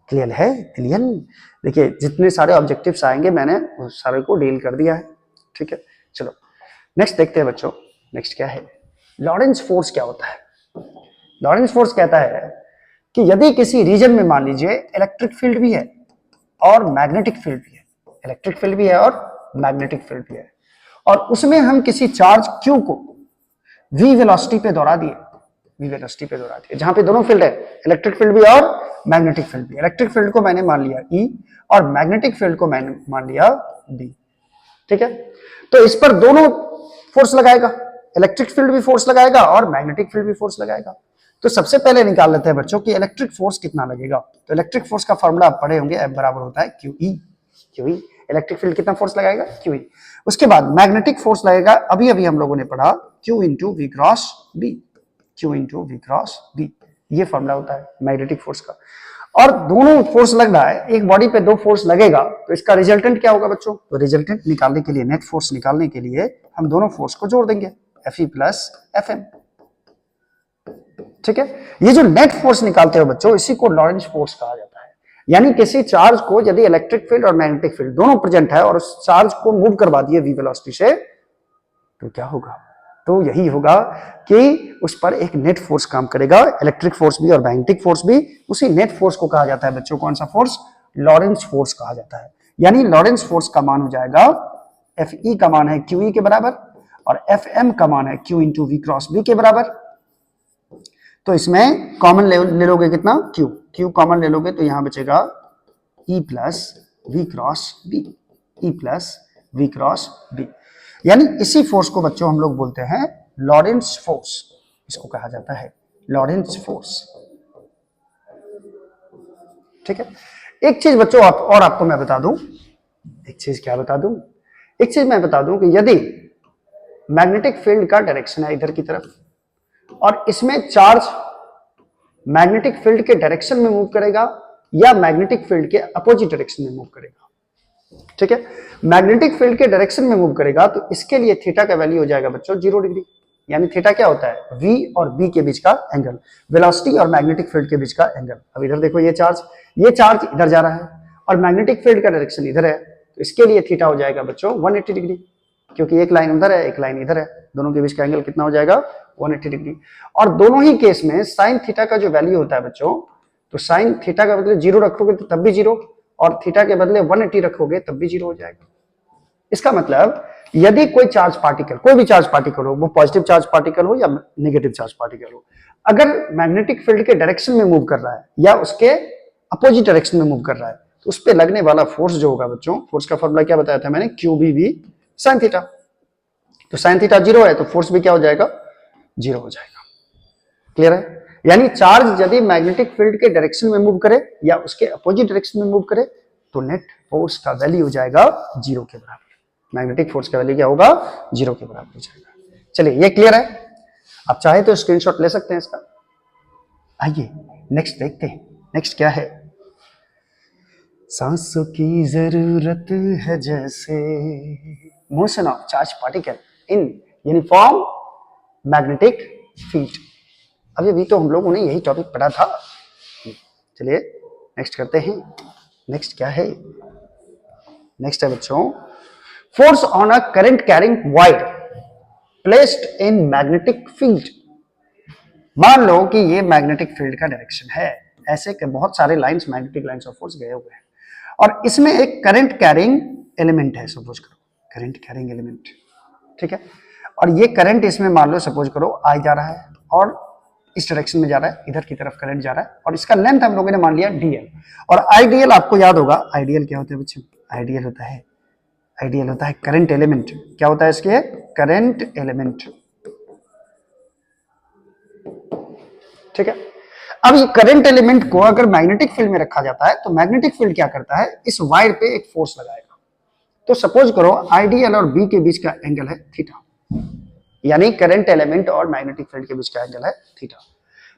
क्लियर है? क्लियर। देखिए जितने सारे ऑब्जेक्टिव्स आएंगे मैंने उस सारे को डील कर दिया है। ठीक है, चलो नेक्स्ट देखते हैं बच्चों। नेक्स्ट क्या है? लॉरेंस फोर्स क्या होता है? लॉरेंस फोर्स कहता है कि यदि किसी रीजन में मान लीजिए इलेक्ट्रिक फील्ड भी है और मैग्नेटिक फील्ड भी है, इलेक्ट्रिक फील्ड भी है और मैग्नेटिक फील्ड भी है, और उसमें हम किसी चार्ज Q को v वेलोसिटी पे दौड़ा दिए, v वेलोसिटी पे दौड़ा दिए, जहां पे दोनों फील्ड है, इलेक्ट्रिक फील्ड भी और मैग्नेटिक फील्ड भी। इलेक्ट्रिक फील्ड को मैंने मान लिया E और मैग्नेटिक फील्ड को मैंने मान लिया B। ठीक है, तो इस पर दोनों फोर्स लगाएगा, इलेक्ट्रिक फील्ड भी फोर्स लगाएगा और मैग्नेटिक फील्ड भी फोर्स लगाएगा। तो सबसे पहले निकाल लेते हैं बच्चों कि इलेक्ट्रिक फोर्स कितना लगेगा। तो इलेक्ट्रिक फोर्स का फॉर्मूला आप पढ़े होंगे, F बराबर होता है QE। QE इलेक्ट्रिक फील्ड कितना फोर्स लगाएगा? QE। उसके बाद मैग्नेटिक फोर्स लगेगा, अभी अभी हम लोगों ने पढ़ा, Q into V cross B। Q into V cross B, ये फॉर्मूला होता है मैग्नेटिक फोर्स का। और दोनों फोर्स लग रहा है, एक बॉडी पे दो फोर्स लगेगा, तो इसका रिजल्टेंट क्या होगा बच्चों? तो रिजल्टेंट निकालने के लिए, नेट फोर्स निकालने के लिए हम दोनों फोर्स को जोड़ देंगे, Fe प्लस Fm। ठीक है, ये जो नेट फोर्स निकालते हो बच्चों, इसी को लॉरेंस फोर्स कहा जाता है। यानी किसी चार्ज को यदि इलेक्ट्रिक फील्ड और मैग्नेटिक फील्ड दोनों प्रेजेंट है और उस चार्ज को मूव करवा दिए v वेलोसिटी से, तो क्या होगा? तो यही होगा कि उस पर एक नेट फोर्स काम करेगा, इलेक्ट्रिक फोर्स भी और मैग्नेटिक फोर्स भी। उसी नेट फोर्स को कहा जाता है बच्चों, कौन सा फोर्स? लॉरेंस फोर्स कहा जाता है। यानी लॉरेंस फोर्स का मान हो जाएगा, Fe का मान है QE के बराबर और Fm का मान है Q into V cross B के बराबर। तो इसमें कॉमन ले लोगे कितना? Q कॉमन ले लोगे तो यहां बचेगा E plus V cross B, E plus V cross B। यानी इसी फोर्स को बच्चों हम लोग बोलते हैं लॉरेंस फोर्स, इसको कहा जाता है लॉरेंस फोर्स। ठीक है, एक चीज बच्चों और आपको मैं बता दूं, एक चीज क्या बता दूं? एक चीज मैं बता दूं कि यदि मैग्नेटिक फील्ड का डायरेक्शन है इधर की तरफ और इसमें चार्ज मैग्नेटिक फील्ड के डायरेक्शन में मूव करेगा या मैग्नेटिक फील्ड के अपोजिट डायरेक्शन में मूव करेगा। ठीक है, मैग्नेटिक फील्ड के डायरेक्शन में मूव करेगा तो इसके लिए थीटा का वैल्यू हो जाएगा बच्चों 0 डिग्री। यानी थीटा क्या होता है? V और B के बीच का एंगल, वेलोसिटी और मैग्नेटिक फील्ड के बीच का एंगल। अब इधर देखो, ये चार्ज इधर जा रहा है और मैग्नेटिक फील्ड का डायरेक्शन इधर है, तो इसके लिए थीटा हो जाएगा बच्चों 180 डिग्री, क्योंकि एक लाइन उधर है, एक लाइन इधर है, दोनों के बीच का एंगल कितना हो जाएगा? 180 डिग्री। और दोनों ही केस में साइन थीटा का जो वैल्यू होता है बच्चों, तो साइन थीटा का बदले 0 रखोगे तो तब भी 0, और थीटा के बदले 180 रखोगे तब भी 0 हो जाएगा। इसका मतलब यदि कोई चार्ज पार्टिकल, कोई भी चार्ज पार्टिकल हो, वो पॉजिटिव चार्ज पार्टिकल हो या नेगेटिव चार्ज पार्टिकल हो, अगर मैग्नेटिक फील्ड के डायरेक्शन में मूव कर रहा है या उसके अपोजिट डायरेक्शन में मूव कर रहा है, तो उस पर लगने वाला फोर्स जो होगा बच्चों, फोर्स का फॉर्मूला क्या बताया था मैंने? QBV sine theta. तो साइन थीटा 0 है तो फोर्स भी क्या हो जाएगा? 0 हो जाएगा। क्लियर है? यानी चार्ज यदि मैग्नेटिक फील्ड के डायरेक्शन में मूव करे या उसके अपोजिट डायरेक्शन में मूव करे तो नेट फोर्स का वैल्यू हो जाएगा 0 के बराबर। मैग्नेटिक फोर्स का वैल्यू क्या होगा? 0 के बराबर हो जाएगा। चलिए, ये क्लियर है? आप चाहे तो स्क्रीनशॉट ले सकते हैं इसका। आइए नेक्स्ट देखते हैं। नेक्स्ट क्या है? सांसों की जरूरत है जैसे motion of charge particle in uniform magnetic field. अभी भी तो हम लोगों ने यही टॉपिक पढ़ा था। चलिए नेक्स्ट करते हैं। नेक्स्ट क्या है? नेक्स्ट है बच्चों, force on a current carrying wire placed in magnetic field. मान लो कि ये मैग्नेटिक फील्ड का डायरेक्शन है, ऐसे के बहुत सारे lines, magnetic lines of force गए हुए हैं, और इसमें एक करंट कैरिंग एलिमेंट है, सपोज करो करंट कैरिंग एलिमेंट। ठीक है, और ये करंट इसमें मान लो सपोज करो आई जा रहा है और इस डायरेक्शन में जा रहा है, इधर की तरफ करंट जा रहा है, और इसका लेंथ हम लोगों ने मान लिया DL। और आइडियल आपको याद होगा, आइडियल क्या होता है बच्चों? आइडियल होता है करंट एलिमेंट। क्या होता है इसके? Current element. ठीक है, अब ये करंट एलिमेंट को अगर मैग्नेटिक फील्ड में रखा जाता है तो मैग्नेटिक फील्ड क्या करता है? इस वायर पे एक फोर्स लगाएगा। तो सपोज करो आइडियल और B के बीच का एंगल है थीटा, यानी करंट एलिमेंट और मैग्नेटिक फील्ड के बीच का एंगल है थीटा।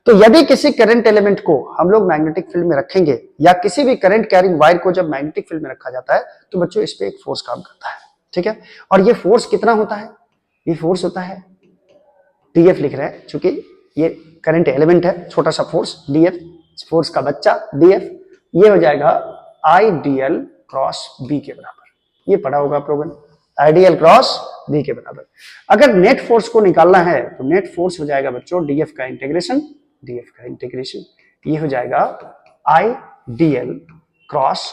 तो यदि किसी करंट एलिमेंट को हम लोग मैग्नेटिक फील्ड में रखेंगे या किसी भी करंट कैरिंग वायर को जब मैग्नेटिक फील्ड में रखा जाता है तो बच्चों इस पे एक फोर्स काम करता है, ठीक है। और ये फोर्स कितना होता है, ये फोर्स होता है डीएफ लिख रहे हैं, चूंकि ये करंट एलिमेंट है, छोटा सा फोर्स डीएफ, फोर्स का बच्चा डीएफ, ये हो जाएगा आई डीएल क्रॉस बी के बराबर। ये पढ़ा होगा आप लोगों ने, आइडियल क्रॉस बी के बराबर। अगर नेट फोर्स को निकालना है तो नेट फोर्स हो जाएगा बच्चों डीएफ का इंटीग्रेशन, डीएफ का इंटीग्रेशन ये हो जाएगा आई डीएल क्रॉस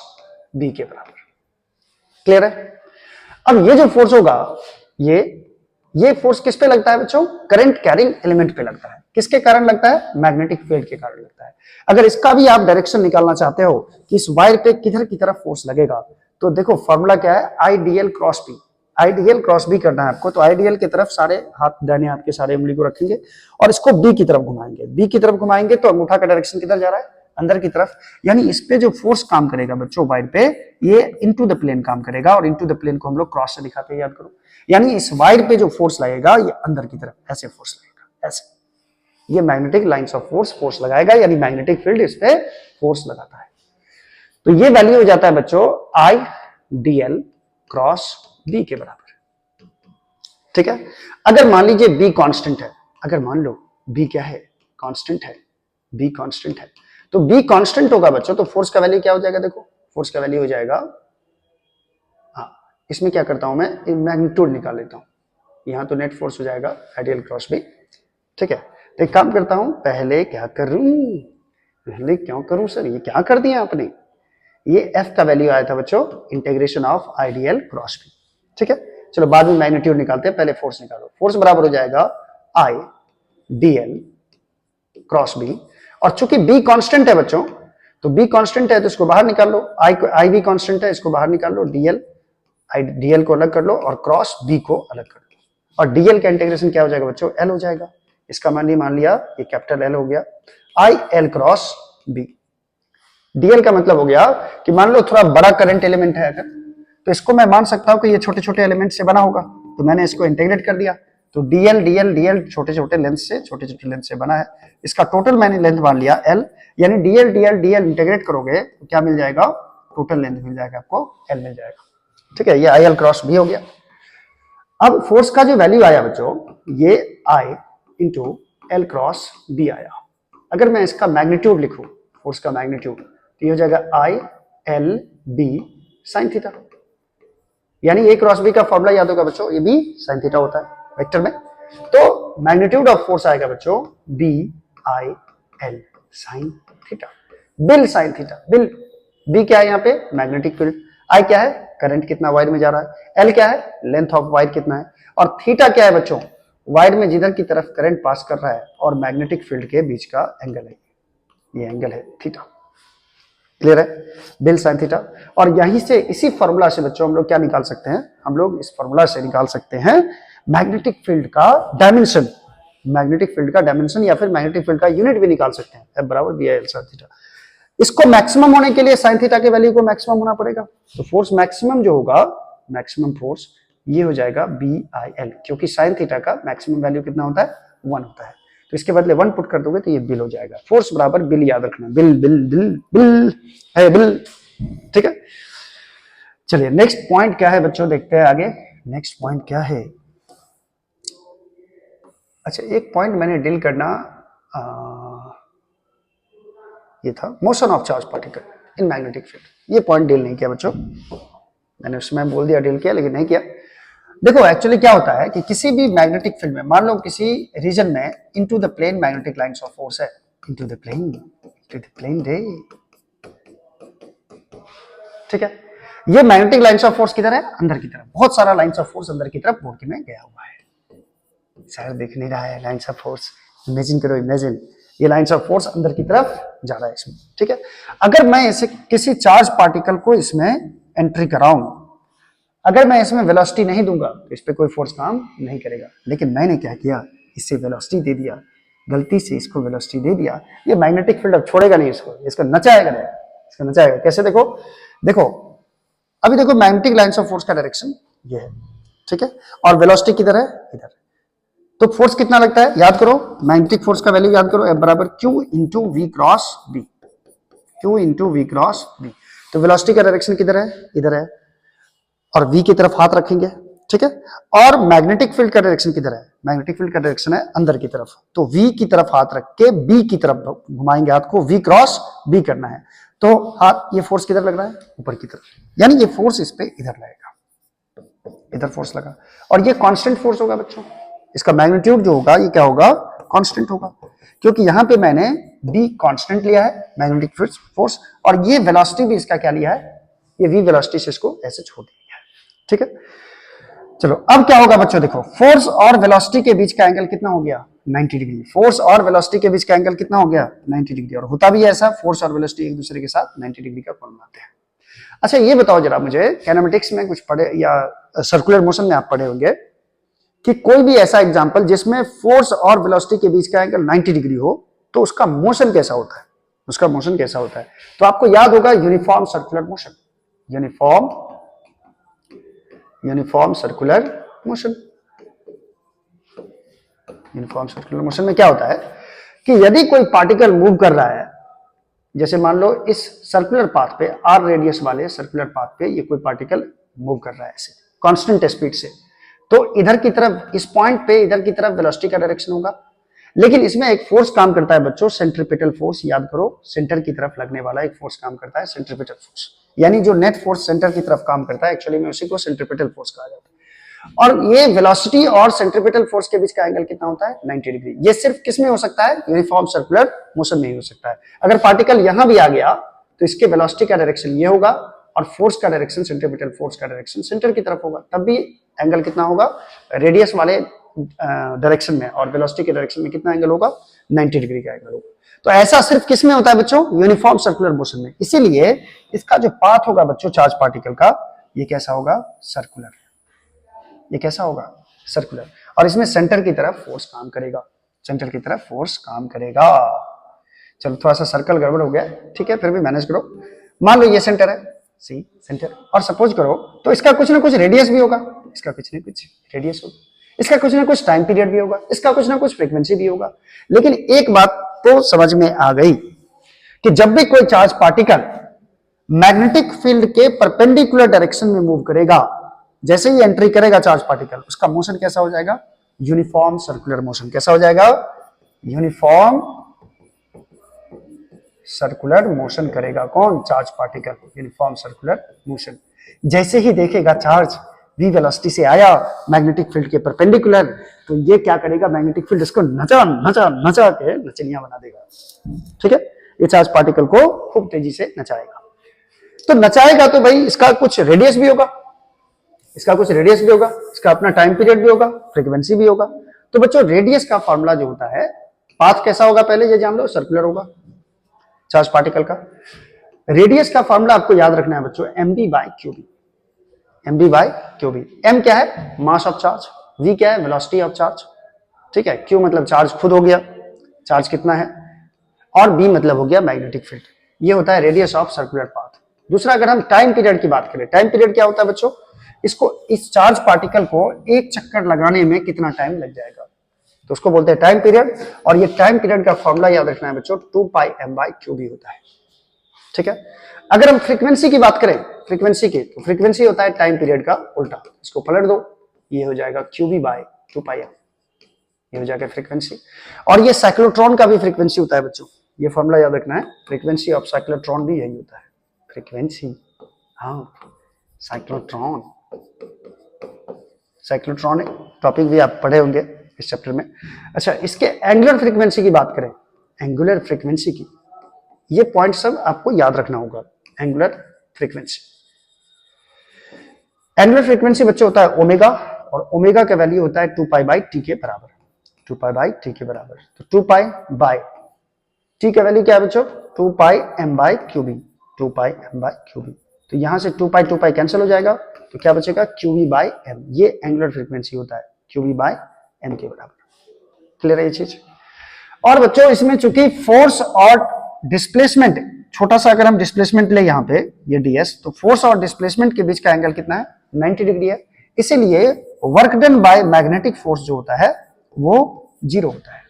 बी के बराबर। क्लियर है। अब ये जो फोर्स होगा ये फोर्स किस पे लगता है बच्चों, करंट कैरिंग एलिमेंट पे लगता है। किसके कारण लगता है, मैग्नेटिक फील्ड के कारण लगता है। अगर इसका भी आप डायरेक्शन निकालना चाहते हो कि इस वायर पे किधर की तरफ फोर्स लगेगा, तो देखो फॉर्मूला क्या है, IDL cross B. IDL cross B करना है आपको, तो आईडीएल की तरफ सारे हाथ, दाहिने हाथ के सारे उंगली को रखेंगे और इसको बी की तरफ घुमाएंगे। बी की तरफ घुमाएंगे तो अंगूठा का डायरेक्शन किधर जा रहा है, अंदर की तरफ। यानी इस पे जो फोर्स काम करेगा बच्चों वायर पे, ये इनटू द प्लेन काम करेगा, और इनटू द प्लेन को हम लोग क्रॉस से दिखाते हैं, याद करो। यानी इस वायर पे जो फोर्स लगेगा ये अंदर की तरफ ऐसे फोर्स लगेगा, ऐसे। ये मैग्नेटिक लाइंस ऑफ फोर्स लगाएगा, यानी मैग्नेटिक फील्ड इस पे फोर्स लगाता है। तो ये वैल्यू हो जाता है बच्चों आई डीएल क्रॉस बी के बराबर, ठीक है। अगर मान लीजिए बी कांस्टेंट है, अगर मान लो बी क्या है, कांस्टेंट है, बी कांस्टेंट है, तो बी कांस्टेंट होगा बच्चों, तो फोर्स का वैल्यू क्या हो जाएगा, देखो फोर्स का वैल्यू हो जाएगा, हाँ इसमें क्या करता हूं मैं, मैग्नीट्यूड निकाल लेता हूं। यहां तो नेट फोर्स हो जाएगा आइडियल क्रॉस बी, ठीक है। तो एक काम करता हूं, पहले क्या करूं, पहले क्यों करूं सर, ये क्या कर दिया आपने, ये एफ का वैल्यू आया था बच्चों integration of ideal cross B, ठीक है। चलो बाद में मैग्नीट्यूड निकालते हैं, पहले फोर्स निकालो। फोर्स बराबर हो जाएगा आई डीएल क्रॉस बी, और चूंकि बी कांस्टेंट है बच्चों, तो बी कांस्टेंट है तो इसको बाहर निकाल लो, आई भी कांस्टेंट है, इसको बाहर निकाल लो, डीएल आई डीएल को अलग कर लो और क्रॉस बी को अलग कर लो, और डीएल का इंटीग्रेशन क्या हो जाएगा बच्चों, एल हो जाएगा। इसका मान लिया ये कैपिटल एल हो गया, I L cross B. DL का मतलब हो गया कि मान लो थोड़ा बड़ा करंट एलिमेंट है अगर, तो इसको मैं मान सकता हूं कि ये छोटे छोटे एलिमेंट से बना होगा, तो मैंने इसको इंटीग्रेट कर दिया, तो डीएल डीएल डीएल छोटे छोटे लेंथ से बना है, इसका टोटल मैंने लेंथ मान लिया एल, यानी डीएल डीएल डीएल इंटीग्रेट करोगे तो क्या मिल जाएगा, टोटल लेंथ मिल जाएगा आपको, एल मिल जाएगा, ठीक है। ये आई एल क्रॉस बी हो गया। अब फोर्स का जो वैल्यू आया बच्चों, ये आई इंटू एल क्रॉस बी आया। अगर मैं इसका मैग्नीट्यूड लिखूं, फोर्स का मैग्नीट्यूड, तो ये हो जाएगा I L B sine theta, यानी ए क्रॉस बी का फॉर्मूला याद होगा बच्चों, ये बी साइन थीटा होता है वेक्टर में। तो मैग्नीट्यूड ऑफ फोर्स आएगा बच्चों B I L sine theta, BIL sine theta, BIL B क्या है यहाँ पे, मैग्नेटिक फील्ड, आई क्या है, करंट कितना वायर में जा रहा है, एल क्या है, लेंथ ऑफ वायर कितना है, और थीटा क्या है बच्चों, वायर में जिधर की तरफ करंट पास कर रहा है और मैग्नेटिक फील्ड के बीच का एंगल है, ये एंगल है थीटा। क्लियर है, बिल साइन थीटा। और यहीं से इसी फॉर्मूला से बच्चों हम लोग क्या निकाल सकते हैं, हम लोग इस फॉर्मूला से निकाल सकते हैं मैग्नेटिक फील्ड का डायमेंशन, मैग्नेटिक फील्ड का डायमेंशन, या फिर मैग्नेटिक फील्ड का यूनिट भी निकाल सकते हैं, एफ बराबर B I L sine theta. इसको मैक्सिमम होने के लिए साइन थीटा के वैल्यू को मैक्सिमम होना पड़ेगा, तो फोर्स मैक्सिमम जो होगा, मैक्सिमम फोर्स ये हो जाएगा बी आई एल, क्योंकि साइन थीटा का मैक्सिमम वैल्यू कितना होता है, 1 होता है, तो इसके बदले 1 पुट कर दोगे तो ये बिल हो जाएगा। फोर्स बराबर बिल याद रखना, बिल बिल बिल बिल है बिल, ठीक है। चलिए नेक्स्ट पॉइंट क्या है बच्चों, देखते हैं आगे नेक्स्ट पॉइंट क्या है। अच्छा एक पॉइंट मैंने डील करना, ये था motion of charge particle in magnetic field, ये पॉइंट डील नहीं किया बच्चों, मैंने उसमें बोल दिया डील किया, लेकिन नहीं किया। देखो एक्चुअली क्या होता है कि किसी भी मैग्नेटिक फील्ड में, मान लो किसी रीजन में into the plane magnetic lines of force है, इनटू द प्लेन रे, ठीक है। ये मैग्नेटिक लाइंस ऑफ फोर्स किधर है, अंदर की तरफ, बहुत सारा लाइंस ऑफ फोर्स अंदर की तरफ बोर्ड में गया हुआ है, सर दिख नहीं रहा है लाइंस ऑफ फोर्स, इमेजिन करो, इमेजिन ये लाइंस ऑफ फोर्स अंदर की तरफ जा रहा है इसमें, ठीक है। अगर मैं इसे किसी चार्ज पार्टिकल को इसमें एंट्री कराऊं, अगर मैं इसमें वेलोसिटी नहीं दूंगा तो इस पे कोई फोर्स काम नहीं करेगा, लेकिन मैंने क्या किया, इससे वेलोसिटी दे दिया, गलती से इसको वेलोसिटी दे दिया, ये मैग्नेटिक फील्ड अब छोड़ेगा नहीं इसको, इसको नचाएगा नहीं, इसको नचाएगा। कैसे, देखो देखो अभी देखो मैग्नेटिक लाइंस ऑफ फोर्स का डायरेक्शन ये है, ठीक है, और वेलोसिटी किधर है, इधर, तो फोर्स कितना लगता है याद करो, मैग्नेटिक फोर्स का वैल्यू याद करो, F बराबर Q into V cross B, Q into V cross B. तो वेलोसिटी का डायरेक्शन किधर है, इधर है, और V की तरफ हाथ रखेंगे, ठीक है। और मैग्नेटिक फील्ड का डायरेक्शन किधर है, मैग्नेटिक फील्ड का डायरेक्शन है अंदर की तरफ, तो V की तरफ हाथ रख के B की तरफ घुमाएंगे हाथ को, V क्रॉस B करना है। तो हाथ, ये फोर्स किधर लग रहा है, ऊपर की तरफ, यानी ये फोर्स इस पे इधर लगेगा, इधर फोर्स लगा, और ये कांस्टेंट फोर्स होगा बच्चों। इसका मैग्नीट्यूड जो होगा ये क्या होगा, कांस्टेंट होगा, क्योंकि यहां पे मैंने B कांस्टेंट लिया है मैग्नेटिक फोर्स, और ये वेलोसिटी भी इसका क्या लिया है, ये V वेलोसिटी से इसको ऐसे छोड़ दिया है, ठीक है। चलो अब क्या होगा बच्चों, देखो फोर्स और वेलोसिटी के बीच का एंगल कितना हो गया, 90 डिग्री। फोर्स और वेलोसिटी के बीच का एंगल कितना हो गया, 90 डिग्री। और होता भी ऐसा, फोर्स और वेलोसिटी एक दूसरे के साथ 90 डिग्री का कोण बनाते हैं। अच्छा ये बताओ जरा मुझे, काइनेमेटिक्स में कुछ पढ़े या सर्कुलर मोशन में आप पढ़े होंगे कि कोई भी ऐसा एग्जांपल जिसमें फोर्स और वेलोसिटी के बीच का एंगल 90 डिग्री हो, तो उसका मोशन कैसा होता है, उसका मोशन कैसा होता है। तो आपको याद होगा uniform circular motion, uniform circular motion. Uniform circular motion में क्या होता है कि यदि कोई पार्टिकल मूव कर रहा है, जैसे मान लो इस सर्कुलर पाथ पे, आर रेडियस वाले सर्कुलर पाथ पे ये कोई पार्टिकल मूव कर रहा है ऐसे कांस्टेंट स्पीड से, तो इधर की तरफ, इस पॉइंट पे इधर की तरफ वेलोसिटी का डायरेक्शन होगा, लेकिन इसमें एक फोर्स काम करता है बच्चों, सेंट्रीपिटल फोर्स। याद करो, सेंटर की तरफ लगने वाला एक फोर्स काम करता है, सेंट्रीपिटल फोर्स, यानी जो नेट फोर्स सेंटर की तरफ काम करता है, एक्चुअली में उसी को सेंट्रीपिटल फोर्स कहा जाता है। और ये वेलोसिटी और सेंट्रीपिटल फोर्स के बीच का एंगल कितना होता है, 90 डिग्री। ये सिर्फ किस में हो सकता है, यूनिफॉर्म सर्कुलर मोशन में ही हो सकता है। अगर पार्टिकल यहां भी आ गया तो इसके वेलोसिटी का डायरेक्शन ये होगा, और फोर्स का डायरेक्शन, सेंट्रीपिटल फोर्स का डायरेक्शन सेंटर की तरफ होगा, तब भी एंगल कितना होगा, रेडियस वाले डायरेक्शन में, और वेलोसिटी के डायरेक्शन में कितना एंगल होगा, 90 डिग्री का एंगल होगा। तो ऐसा सिर्फ किस में होता है बच्चों, यूनिफॉर्म सर्कुलर मोशन में। इसीलिए इसका जो पाथ होगा बच्चों चार्ज पार्टिकल का, ये कैसा होगा, सर्कुलर। ये कैसा होगा, सर्कुलर। और इसमें सेंटर की तरफ फोर्स काम करेगा, सेंटर की तरफ फोर्स काम करेगा। चलो थोड़ा सा सर्कल गड़बड़ हो गया, ठीक है, फिर भी मैनेज करो। मान लो ये सेंटर है, सी सेंटर, और सपोज करो तो इसका कुछ ना कुछ रेडियस भी होगा, इसका कुछ ना कुछ रेडियस होगा, इसका कुछ ना कुछ टाइम पीरियड भी होगा, इसका कुछ ना कुछ फ्रीक्वेंसी भी होगा। लेकिन एक बात तो समझ में आ गई कि जब भी कोई चार्ज पार्टिकल मैग्नेटिक फील्ड के परपेंडिकुलर डायरेक्शन में मूव करेगा, जैसे ही एंट्री करेगा चार्ज पार्टिकल, उसका मोशन कैसा हो जाएगा, यूनिफॉर्म सर्कुलर मोशन। कैसा हो जाएगा, यूनिफॉर्म सर्कुलर मोशन करेगा कौन, charge particle, uniform circular motion. जैसे ही देखेगा चार्ज v वेलोसिटी से आया मैग्नेटिक फील्ड के परपेंडिकुलर, तो ये क्या करेगा, मैग्नेटिक फील्ड इसको नचा नचा नचा के नचनिया बना देगा, ठीक है। ये चार्ज पार्टिकल को खूब तेजी से नचाएगा। तो नचाएगा तो भाई इसका कुछ रेडियस भी होगा, इसका कुछ रेडियस भी होगा, इसका अपना टाइम पीरियड भी होगा, फ्रीक्वेंसी भी होगा। तो बच्चों रेडियस का फॉर्मूला जो होता है, पाथ कैसा होगा पहले ये जान लो, सर्कुलर होगा चार्ज पार्टिकल का। रेडियस का फॉर्मूला आपको याद रखना है बच्चों, mv by QB, mv by QB. m क्या है, मास ऑफ चार्ज, v क्या है, वेलोसिटी ऑफ चार्ज, ठीक है। q मतलब चार्ज खुद हो गया, चार्ज कितना है, और b मतलब हो गया मैग्नेटिक फील्ड। ये होता है रेडियस ऑफ सर्कुलर पाथ। दूसरा अगर हम टाइम पीरियड की बात करें, टाइम पीरियड क्या होता है बच्चों, इसको, इस चार्ज पार्टिकल को एक चक्कर लगाने में कितना टाइम लग जाएगा, तो उसको बोलते हैं टाइम पीरियड। और ये टाइम पीरियड का फॉर्मूला याद रखना है बच्चों, 2 पाई m बाय क्यूबी होता है, ठीक है। अगर हम फ्रीक्वेंसी की बात करें, फ्रीक्वेंसी की, तो फ्रीक्वेंसी होता है टाइम पीरियड का उल्टा, इसको पलट दो, ये हो जाएगा क्यूबी बाय 2 पाई m, ये हो जाएगा फ्रीक्वेंसी। और ये साइक्लोट्रॉन का भी फ्रीक्वेंसी होता है बच्चों, ये फॉर्मूला याद रखना है, फ्रीक्वेंसी ऑफ साइक्लोट्रॉन भी यही होता है, फ्रीक्वेंसी, हाँ साइक्लोट्रॉन। साइक्लोट्रॉन टॉपिक भी आप पढ़े होंगे इस चैप्टर में। अच्छा इसके एंगुलर फ्रीक्वेंसी की बात करें, एंगुलर फ्रीक्वेंसी की, ये पॉइंट सब आपको याद रखना होगा। एंगुलर फ्रीक्वेंसी, एंगुलर फ्रीक्वेंसी बच्चे होता है ओमेगा, और ओमेगा का वैल्यू होता है 2 पाई बाई टी के बराबर, 2 पाई बाई टी के बराबर। तो 2 पाई बाई टी का वैल्यू क्या है बच्चों, 2 pi m by QB, 2 pi m by QB. तो यहां से 2 पाई कैंसिल हो जाएगा, तो क्या बचेगा, क्यूबी बाई m। ये एंगुलर फ्रीक्वेंसी होता है, क्यूबी बाई m के बराबर। क्लियर है ये चीज। और बच्चों इसमें चूंकि फोर्स और डिस्प्लेसमेंट, छोटा सा अगर हम डिस्प्लेसमेंट ले यहाँ पे ये ds, तो फोर्स और डिस्प्लेसमेंट के बीच का एंगल कितना है, 90 डिग्री है। इसीलिए work done by magnetic force जो होता है वो जीरो होता है।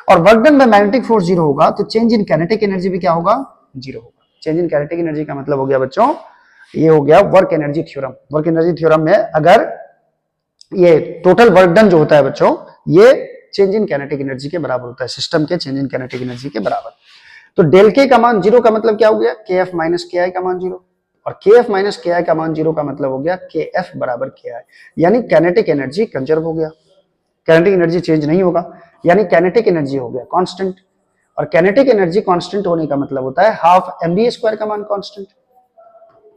और work done by magnetic force zero होगा तो चेंज इन काइनेटिक एनर्जी भी क्या होगा, जीरो होगा। चेंज इन काइनेटिक एनर्जी का मतलब हो गया बच्चों, ये हो गया work energy theorem. Work energy theorem में अगर ये टोटल वर्क डन जो होता है बच्चों, ये चेंज इन काइनेटिक एनर्जी के बराबर होता है, सिस्टम के चेंज इन काइनेटिक एनर्जी के बराबर। तो डेल के का मान जीरो का मतलब क्या हो गया, के एफ माइनस के आई का मान जीरो, और के एफ माइनस के आई का मान जीरो का मतलब हो गया के एफ बराबर के आई, यानी काइनेटिक एनर्जी कंजर्व हो गया, काइनेटिक एनर्जी चेंज नहीं होगा, यानी काइनेटिक एनर्जी हो गया कांस्टेंट। और काइनेटिक एनर्जी कांस्टेंट होने का मतलब होता है हाफ एमबी स्क्वायर का मान कांस्टेंट,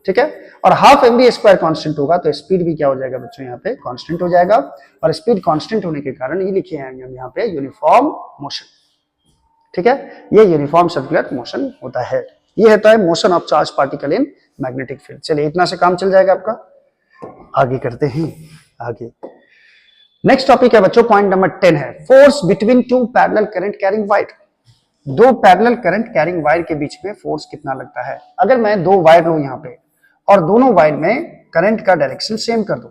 ठीक है। और हाफ एमबी स्क्वायर कांस्टेंट होगा तो स्पीड भी क्या हो जाएगा बच्चों, यहाँ पे कांस्टेंट हो जाएगा। और स्पीड कांस्टेंट होने के कारण ये लिखे हैं हम यहाँ पे यूनिफॉर्म मोशन, ठीक है। ये यूनिफॉर्म सर्कुलर मोशन होता है। ये होता है motion of charge particle in magnetic field. चलिए इतना से काम चल जाएगा आपका, आगे करते हैं आगे। नेक्स्ट टॉपिक है बच्चों, पॉइंट नंबर 10 है force between two parallel current carrying wire. दो पैरेलल करंट कैरिंग वायर के बीच में फोर्स कितना लगता है। अगर मैं दो वायर लूं यहाँ पे और दोनों वायर में करंट का डायरेक्शन सेम कर दूं,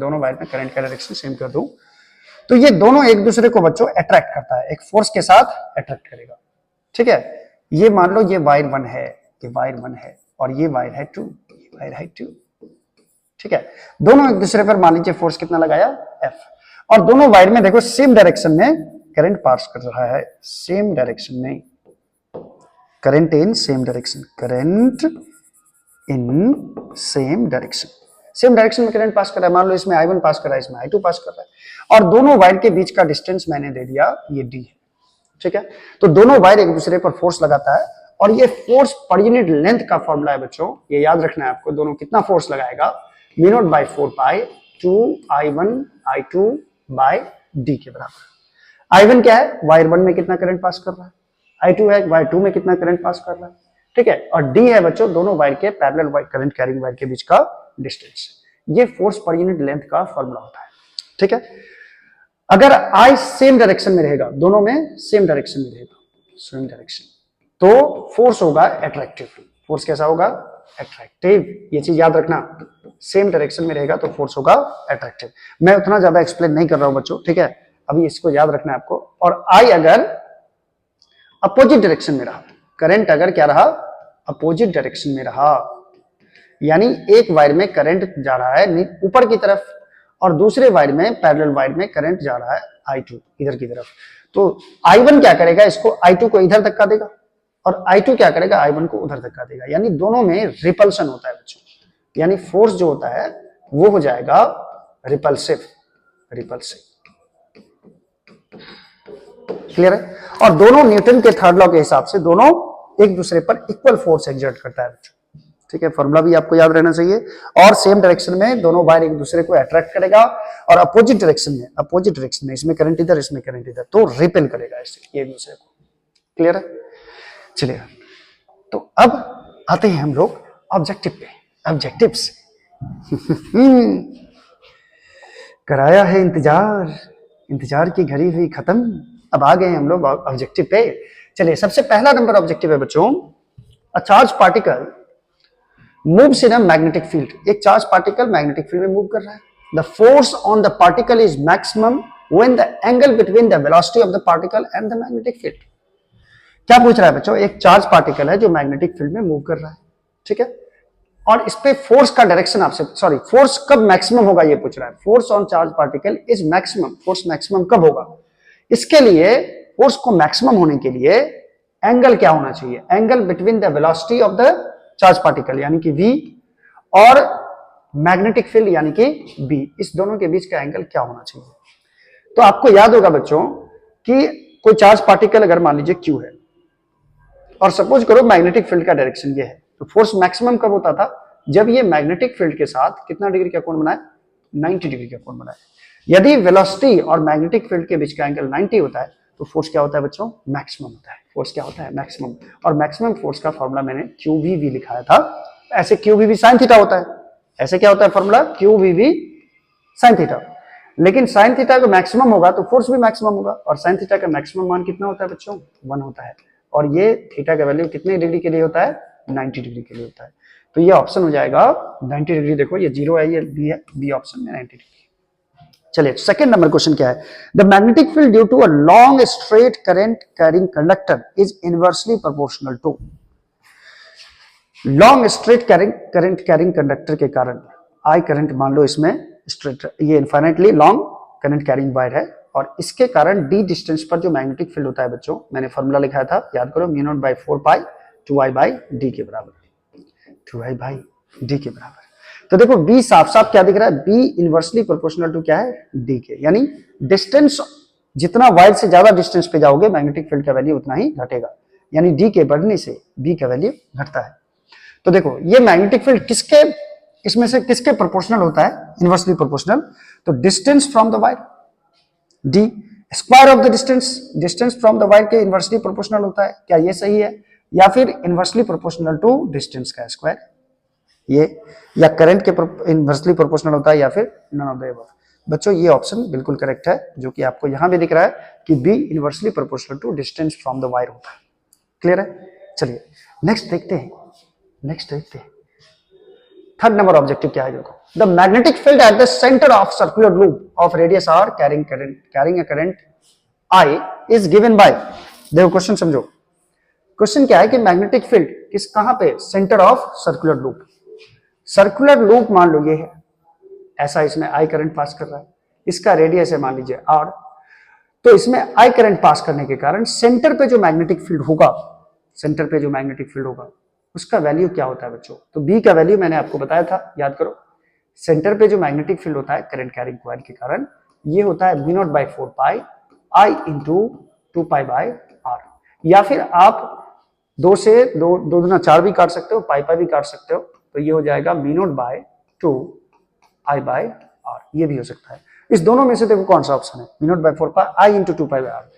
दोनों वायर में करंट का डायरेक्शन सेम कर दूं, तो ये दोनों एक दूसरे को बच्चों अट्रैक्ट करता है, एक फोर्स के साथ अट्रैक्ट करेगा, ठीक है। ये मान लो ये वायर 1 है, ये वायर 1 है, और ये वायर है 2, ये वायर है 2, ठीक है। दोनों एक दूसरे पर मान लीजिए फोर्स कितना लगाया, F, और दोनों वायर में देखो सेम डायरेक्शन में करंट पास कर रहा है, सेम डायरेक्शन में, current in same direction, current in same direction, same direction में करंट पास कर रहा है। मान लो इसमें I1 पास कर रहा है, इसमें I2 पास कर रहा है, और दोनों वायर के बीच का डिस्टेंस मैंने दे दिया ये d है, ठीक है। तो दोनों वायर एक दूसरे पर फोर्स लगाता है, और ये फोर्स पर यूनिट लेंथ का फॉर्मूला है बच्चों, ये याद रखना है आपको। दोनों कितना फोर्स लगाएगा, V0/4 2 I1 I2 bye d के बराबर। I1 क्या है, वायर 1 में कितना करंट पास कर रहा है, I2 है वायर 2 में कितना करंट पास कर रहा है, ठीक है। और d है बच्चों दोनों वायर के parallel wire current carrying wire के बीच का डिस्टेंस। ये फोर्स पर यूनिट लेंथ का फॉर्मूला होता है, ठीक है। अगर I सेम डायरेक्शन में रहेगा, दोनों में सेम डायरेक्शन में रहेगा, सेम डायरेक्शन, तो फोर्स होगा अट्रैक्टिव। फोर्स कैसा होगा, अट्रैक्टिव। ये चीज याद रखना, सेम डायरेक्शन में रहेगा तो फोर्स होगा अट्रैक्टिव। मैं उतना ज्यादा एक्सप्लेन नहीं कर रहा हूं बच्चों, ठीक है, अभी इसको याद रखना है आपको। और I अगर अपोजिट डायरेक्शन में रहा, करंट अगर क्या रहा, अपोजिट डायरेक्शन में रहा, यानी एक वायर में करंट जा रहा है ऊपर की तरफ, और दूसरे वायर में पैरेलल वायर में करंट जा रहा है I2 इधर की तरफ, तो I1 क्या करेगा, इसको I2 को इधर धक्का देगा, और I2 क्या करेगा, I1 को उधर धक्का देगा, यानी दोनों में रिपल्शन होता है बच्चों, यानी फोर्स जो होता है वो हो जाएगा रिपल्सिव, रिपल्सिव, क्लियर है। और दोनों न्यूटन के थर्ड लॉ के हिसाब से दोनों एक दूसरे पर इक्वल फोर्स एक्सर्ट करता है बच्चों, ठीक है। फॉर्मूला भी आपको याद रहना चाहिए। और सेम डायरेक्शन में दोनों वायर एक दूसरे को अट्रैक्ट करेगा, और अपोजिट डायरेक्शन में, अपोजिट डायरेक्शन में, इसमें करंट इधर, इसमें करंट इधर, तो रिपेल करेगा इससे एक दूसरे को, क्लियर है। चलिए तो अब आते हैं हम लोग ऑब्जेक्टिव पे, ऑब्जेक्टिव्स। कराया है इंतजार, इंतजार की घड़ी हुई खत्म, अब आ गए हम लोग ऑब्जेक्टिव पे। चलिए सबसे पहला नंबर ऑब्जेक्टिव है बच्चों, a charge particle moves in a magnetic field. एक चार्ज पार्टिकल मैग्नेटिक फील्ड में मूव कर रहा है। The force on the particle is maximum when the angle between the velocity of the particle and the magnetic field. क्या पूछ रहा है बच्चों, एक चार्ज पार्टिकल है जो मैग्नेटिक फील्ड में मूव कर रहा है, ठीक है, और इस पे फोर्स का डायरेक्शन आपसे, सॉरी फोर्स कब मैक्सिमम होगा ये पूछ रहा है। Force on charge particle is maximum, force maximum कब होगा। इसके लिए फोर्स को मैक्सिमम होने के लिए एंगल क्या होना चाहिए, angle between the velocity of the charge particle यानी कि v और मैग्नेटिक फील्ड यानी कि b, इस दोनों के बीच का एंगल क्या होना चाहिए। तो आपको याद होगा बच्चों कि कोई चार्ज पार्टिकल अगर मान लीजिए q है, और सपोज करो मैग्नेटिक फील्ड का डायरेक्शन ये है, तो फोर्स मैक्सिमम कब होता था, जब ये मैग्नेटिक फील्ड के साथ कितना डिग्री का कोण बनाए, 90 डिग्री का कोण बनाए। यदि वेलोसिटी और मैग्नेटिक फील्ड के बीच का एंगल 90 होता है तो फोर्स क्या होता है बच्चों, मैक्सिमम होता है। फोर्स क्या होता है, मैक्सिमम। और मैक्सिमम फोर्स का फॉर्मूला मैंने QVV लिखाया था, ऐसे QVV sin थीटा होता है, ऐसे क्या होता है फॉर्मूला, QVV sin थीटा। लेकिन sin थीटा का मैक्सिमम होगा तो फोर्स भी मैक्सिमम होगा, और sin थीटा का मैक्सिमम मान कितना होता है बच्चों, 1 होता है, और ये थीटा का वैल्यू कितने डिग्री के लिए होता है, 90 डिग्री के लिए होता है। तो ये ऑप्शन हो जाएगा 90 डिग्री, देखो ये 0 है, ये बी है, बी ऑप्शन में 90 डिग्री। चलिए सेकंड नंबर क्वेश्चन क्या है, the magnetic field due to a long straight current carrying conductor is inversely proportional to. Long straight current carrying conductor के कारण आई करंट मान लो इसमें स्ट्रेट, ये infinitely long current carrying wire है, और इसके कारण डी डिस्टेंस पर जो मैग्नेटिक फील्ड होता है बच्चों, मैंने फॉर्मूला लिखा था याद करो, mu naught by 4 pi 2i by D के बराबर, 2i बाई डी के बराबर। तो देखो बी साफ साफ क्या दिख रहा है, बी इनवर्सली प्रोपोर्शनल टू क्या है, डी के, यानी डिस्टेंस जितना वायर से ज्यादा डिस्टेंस पे जाओगे मैग्नेटिक फील्ड का वैल्यू उतना ही घटेगा, यानी डी के बढ़ने से बी का वैल्यू घटता है। तो देखो ये मैग्नेटिक फील्ड किसके, इसमें से किसके प्रोपोर्शनल होता है, इनवर्सली प्रोपोर्शनल, तो distance from the wire, D square of the distance from the wire के इनवर्सली प्रोपोर्शनल होता है, क्या ये सही है, या फिर इनवर्सली प्रोपोर्शनल टू डिस्टेंस का स्क्वायर, ये, या करंट के इनवर्सली प्रोपोर्शनल होता है, या फिर नन ऑफ द अबव। बच्चों ये ऑप्शन बिल्कुल करेक्ट है, जो कि आपको यहां भी दिख रहा है कि B inversely proportional to distance from the wire होता है। क्लियर है? चलिए नेक्स्ट देखते हैं, थर्ड नंबर ऑब्जेक्टिव क्या है, देखो the magnetic field at the centre of circular loop of radius R carrying a current I is given by, देखो क्वेश्चन समझो, क्वेश्चन क्या है कि मैग्नेटिक फील्ड किस कहां पे, सेंटर ऑफ सर्कुलर लूप मान लो ये है, ऐसा इसमें आई करंट पास कर रहा है, इसका रेडियस है मान लीजिए आर, तो इसमें आई करंट पास करने के कारण सेंटर पे जो मैग्नेटिक फील्ड होगा उसका वैल्यू क्या होता है बच्चों, तो बी का वैल्यू मैंने आपको बताया था, याद करो, सेंटर पे जो मैग्नेटिक फील्ड होता है करंट कैरिंग कॉइल के कारण, ये होता है mu naught by 4 pi I into 2 pi by R, या फिर आप दो से दो दूना 4 भी काट सकते हो, पाई भी काट सकते हो, तो ये हो जाएगा mu naught by 2 I by R, ये भी हो सकता है। इस दोनों में से देखो कौन सा ऑप्शन है, mu naught by 4 pi I into 2 pi by R,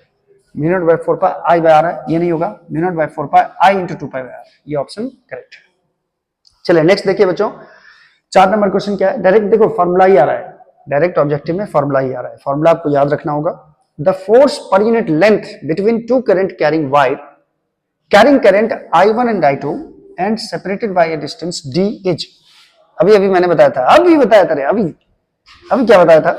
mu naught by 4 pi I by R है, ये नहीं होगा, mu naught by 4 pi I into 2 pi by R, ये ऑप्शन करेक्ट है। चलिए नेक्स्ट देखिए बच्चों, 4 नंबर क्वेश्चन क्या है, डायरेक्ट देखो फॉर्मूला ही आ रहा है, डायरेक्ट ऑब्जेक्टिव में फॉर्मूला ही आ रहा है, फॉर्मूला आपको याद रखना होगा, the force per unit length between two current carrying wire carrying current I1 and I2 and separated by a distance d is, अभी मैंने बताया था, अभी क्या बताया था,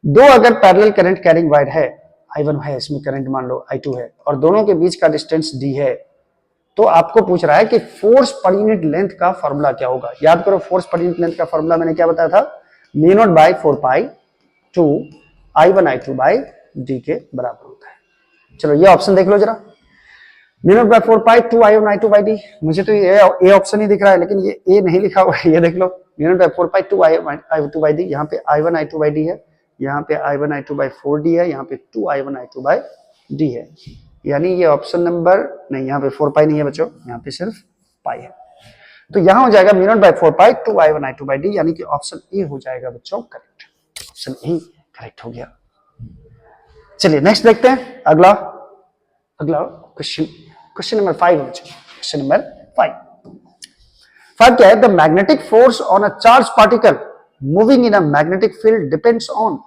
दो अगर पैरेलल करंट कैरिंग वायर है, I1 है, इसमें करंट मान लो I2 है, और दोनों के बीच का डिस्टेंस d है, तो आपको पूछ रहा है कि फोर्स पर यूनिट लेंथ का फॉर्मूला क्या होगा। याद करो फोर्स पर यूनिट लेंथ का फॉर्मूला मैंने क्या बताया था, mu naught by 4 pi 2 I1 I2 bye d के बराबर होता है। चलो ये ऑप्शन देख लो जरा, mu naught by 4 pi 2 I1 I2 bye d, मुझे तो ये ए ऑप्शन ही दिख रहा है, लेकिन ये ए नहीं लिखा हुआ है, ये देख लो, mu naught by 4 pi 2 I2 bye d, यहाँ पे I1 I2 बाय d है, यहाँ पे I1 I2 बाय 4d है, यहाँ पे 2 I1 I2 बाय d है, यानी ये ऑप्शन नंबर नहीं, यहाँ पे 4 पाई नहीं है बच्चों, यहाँ पे सिर्फ पाई है, तो यहाँ हो जाएगा mu naught by 4 pi 2 I1 I2 bye d, यानी कि ऑप्शन ए हो जाएगा बच्चों करेक्ट, ऑप्शन ए करेक्ट हो गया। चलिए नेक्स्ट देखते हैं, अगला क्वेश्चन नंबर 5 बच्चों, क्वेश्चन नंबर 5 क्या है, the magnetic force on a charge particle moving in a magnetic field depends on,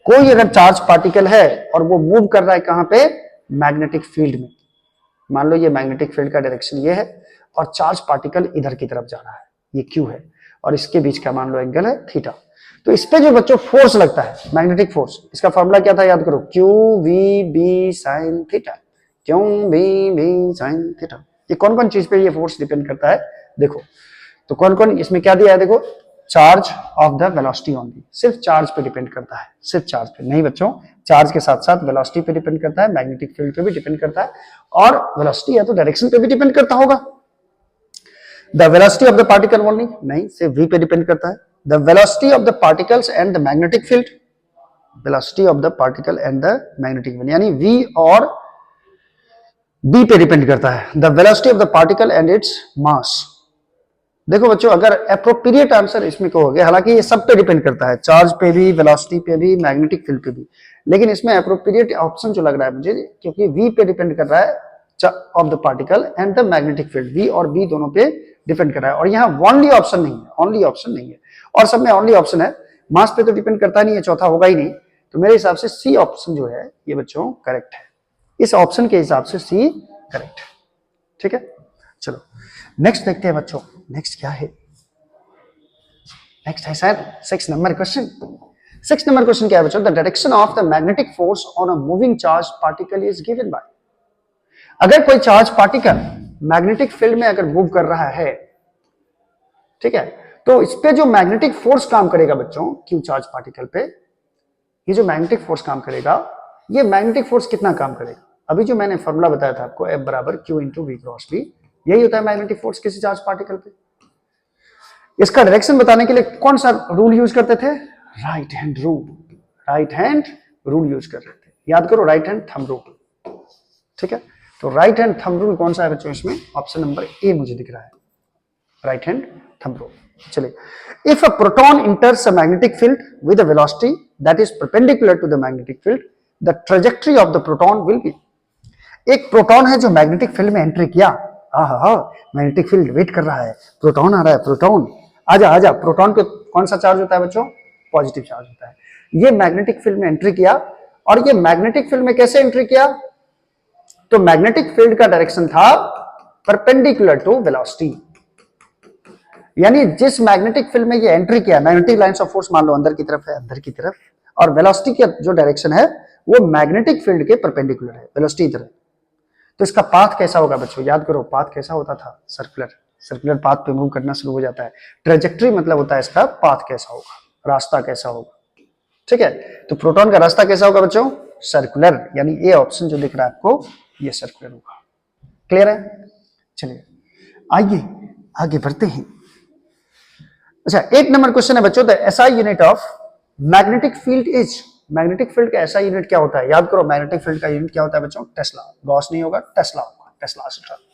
कोई अगर चार्ज पार्टिकल है और वो मूव कर रहा है कहां पे, मैग्नेटिक फील्ड में, मान लो ये मैग्नेटिक फील्ड का डायरेक्शन ये है और चार्ज पार्टिकल इधर की तरफ जा रहा है, ये क्यू है, और इसके बीच का मान लो एंगल है थीटा, तो इस पे जो बच्चों फोर्स लगता है मैग्नेटिक फोर्स, इसका फॉर्मूला क्या था याद करो, Q V B sine theta, Q B sine theta, ये कौन कौन चीज पे ये फोर्स डिपेंड करता है, देखो तो कौन कौन इसमें क्या दिया है, देखो charge of the velocity only, सिर्फ चार्ज पे डिपेंड करता है, सिर्फ चार्ज पे नहीं बच्चों, चार्ज के साथ साथ वेलोसिटी पे डिपेंड करता है, मैग्नेटिक फील्ड पे भी डिपेंड करता है, और वेलोसिटी है तो डायरेक्शन पे भी डिपेंड करता होगा। The velocity of the particle only नहीं, सिर्फ v पे डिपेंड करता है, the velocity of the particles and the magnetic field, velocity of the particle and the magnetic field, यानी v और b पे डिपेंड करता है, the velocity of the particle and its mass. देखो बच्चों अगर एप्रोप्रिएट आंसर इसमें कहोगे, हालांकि ये सब पे डिपेंड करता है, चार्ज पे भी, वेलोसिटी पे भी, मैग्नेटिक फील्ड पे भी, लेकिन इसमें एप्रोप्रिएट ऑप्शन जो लग रहा है मुझे, क्योंकि v पे डिपेंड कर रहा है of the particle and the magnetic field, v और b दोनों पे डिपेंड कर रहा है, और यहाँ ओनली ऑप्शन नहीं है, और सब में ओनली ऑप्शन है, मास पे तो डिपेंड करता नहीं है, चौथा होगा ही नहीं, तो मेरे हिसाब से सी ऑप्शन जो है ये बच्चों करेक्ट है, इस ऑप्शन के हिसाब से सी करेक्ट है, ठीक है। चलो नेक्स्ट देखते हैं बच्चों, नेक्स्ट क्या है, नेक्स्ट है शायद 6 नंबर क्वेश्चन, 6 नंबर क्वेश्चन क्या है बच्चों? The direction of the magnetic force on a moving charge particle is given bye. अगर कोई चार्ज पार्टिकल मैग्नेटिक फील्ड में अगर मूव कर रहा है, ठीक है, तो इस पे जो मैग्नेटिक फोर्स काम करेगा बच्चों, क्यू चार्ज पार्टिकल पे, ये जो मैग्नेटिक फोर्स काम करेगा, ये मैग्नेटिक फोर्स कितना काम करेगा? अभी जो मैंने फॉर्मूला बताया था आपको, F बराबर Q into V cross B, यही होता है मैग्नेटिक फोर्स किसी चार्ज पार्टिकल पे। इसका डायरेक्शन बताने के लिए कौन सा रूल यूज करते थे? Right hand rule. Right hand rule use कर रहे थे, याद करो, राइट हैंड थंब रूल, ठीक है। तो राइट हैंड थंब रूल कौन सा है बच्चों? इसमें ऑप्शन नंबर ए मुझे दिख रहा है, राइट हैंड थंब रूल। चलिए, if a proton enters a magnetic field with a velocity that is perpendicular to the magnetic field, the trajectory of the proton will be. एक प्रोटॉन है जो मैग्नेटिक फील्ड में एंट्री किया, मैग्नेटिक फील्ड वेट कर रहा है, प्रोटॉन आ रहा है, प्रोटॉन आजा आजा। प्रोटॉन पे कौन सा चार्ज होता है बच्चों? पॉजिटिव चार्ज होता है। ये मैग्नेटिक फील्ड में एंट्री किया, और ये मैग्नेटिक फील्ड में कैसे एंट्री किया? तो मैग्नेटिक फील्ड का डायरेक्शन था परपेंडिकुलर टू वेलोसिटी, यानी जिस मैग्नेटिक फील्ड में ये एंट्री किया, मैग्नेटिक लाइंस ऑफ फोर्स मान लो अंदर की तरफ है, अंदर की तरफ, और वेलोसिटी का जो डायरेक्शन है वो मैग्नेटिक फील्ड के परपेंडिकुलर है, वेलोसिटी इधर है। तो इसका पाथ कैसा होगा बच्चों? याद करो, पाथ कैसा होता था? सर्कुलर। सर्कुलर पाथ पे मूव करना शुरू हो जाता है। ट्रेजेक्टरी मतलब होता है इसका पाथ कैसा होगा, रास्ता कैसा होगा, ठीक है। तो प्रोटॉन का रास्ता कैसा होगा बच्चों? सर्कुलर, यानी ये ऑप्शन जो दिख रहा है आपको, ये सर्कुलर होगा। क्लियर है? चलिए आइए आगे बढ़ते हैं। अच्छा, 8 नंबर क्वेश्चन है बच्चों, the SI unit of magnetic field is. Magnetic field का एसआई यूनिट क्या होता है? याद करो, मैग्नेटिक फील्ड का यूनिट क्या होता है बच्चों? टेस्ला। गॉस नहीं होगा, टेस्ला होगा, टेस्ला मीटर।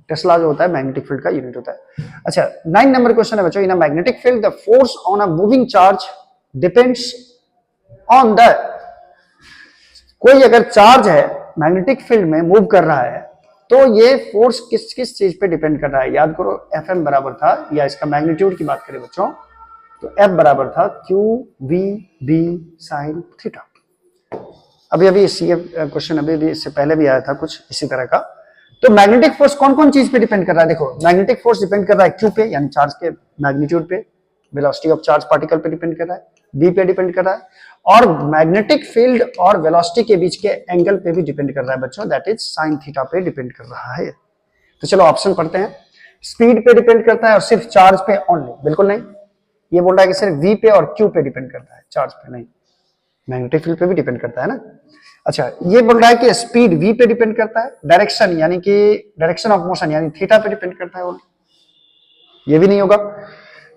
टेस्ला जो होता है मैग्नेटिक फील्ड का यूनिट होता है। अच्छा, 9 नंबर क्वेश्चन है बच्चों, in a magnetic field the force on a moving charge depends on the. कोई अगर चार्ज है मैग्नेटिक फील्ड में मूव कर रहा है, तो ये फोर्स किस किस चीज पे डिपेंड कर रहा है? याद करो, एफ एम बराबर था, या इसका मैग्नीट्यूड की बात करें बच्चों, तो एफ बराबर था Q V B sine theta. अभी अभी ये क्वेश्चन अभी इससे पहले भी आया था कुछ इसी तरह का। तो मैग्नेटिक फोर्स कौन कौन चीज पे डिपेंड कर रहा है? देखो, मैग्नेटिक फोर्स डिपेंड कर रहा है क्यू पे, यानी चार्ज के मैग्नीट्यूड पे, वेलोसिटी ऑफ चार्ज पार्टिकल पे डिपेंड कर रहा है, बी पे डिपेंड कर रहा है, और मैग्नेटिक फील्ड और वेलोसिटी के बीच के एंगल पे भी डिपेंड कर रहा है बच्चों, दैट इज साइन थीटा पे डिपेंड कर रहा है। तो चलो ऑप्शन पढ़ते हैं। स्पीड पे डिपेंड करता है और सिर्फ चार्ज पे ओनली? बिल्कुल नहीं, ये बोल रहा है कि सिर्फ वी पे और क्यू पे डिपेंड करता है, चार्ज पे नहीं। मैग्नेटिक फील्ड पे भी डिपेंड करता है ना। अच्छा, ये बोल रहा है कि स्पीड वी पे डिपेंड करता है, डायरेक्शन यानी कि डायरेक्शन ऑफ मोशन यानी थीटा पे डिपेंड करता है ओनली। ये भी नहीं होगा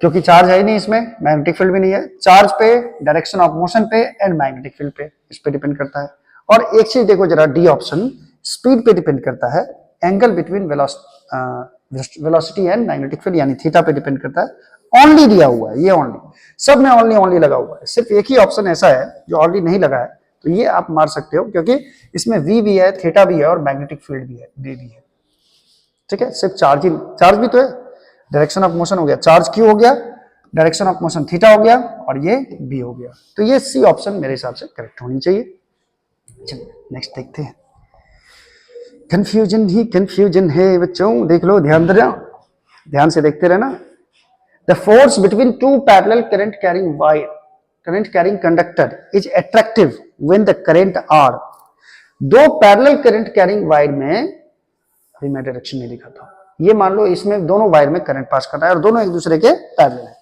क्योंकि चार्ज है ही नहीं इसमें, मैग्नेटिक फील्ड भी नहीं है। चार्ज पे, डायरेक्शन ऑफ मोशन पे एंड मैग्नेटिक फील्ड पे, इस पे डिपेंड करता है। और एक चीज देखो जरा, डी ऑप्शन, स्पीड पे डिपेंड करता है, angle between velocity and magnetic field यानी थीटा पे डिपेंड करता है। ओनली दिया हुआ है, ये ओनली, सब में ओनली ओनली लगा हुआ है, सिर्फ एक ही ऑप्शन ऐसा है जो ऑनली नहीं लगा है, तो ये आप मार सकते हो क्योंकि इसमें वी भी है, थीटा भी है और मैग्नेटिक फील्ड भी है, डी भी है, ठीक है। सिर्फ चार्ज ही, चार्ज भी तो है, डायरेक्शन ऑफ मोशन हो गया, चार्ज क्यू हो गया, डायरेक्शन ऑफ मोशन थीटा हो गया, और ये बी हो गया। तो ये सी ऑप्शन मेरे हिसाब से करेक्ट होनी चाहिए। चलिए नेक्स्ट देखते हैं। कंफ्यूजन ही कंफ्यूजन है बच्चों, देख लो, ध्यान दे, ध्यान से देखते रहना। The force between two parallel current carrying conductor is attractive when the current are। दो पैरेलल करंट कैरिंग वायर में, अभी मैं डायरेक्शन नहीं लिखा था, ये मान लो इसमें दोनों वायर में करंट पास कर रहा है और दोनों एक दूसरे के पैरेलल है।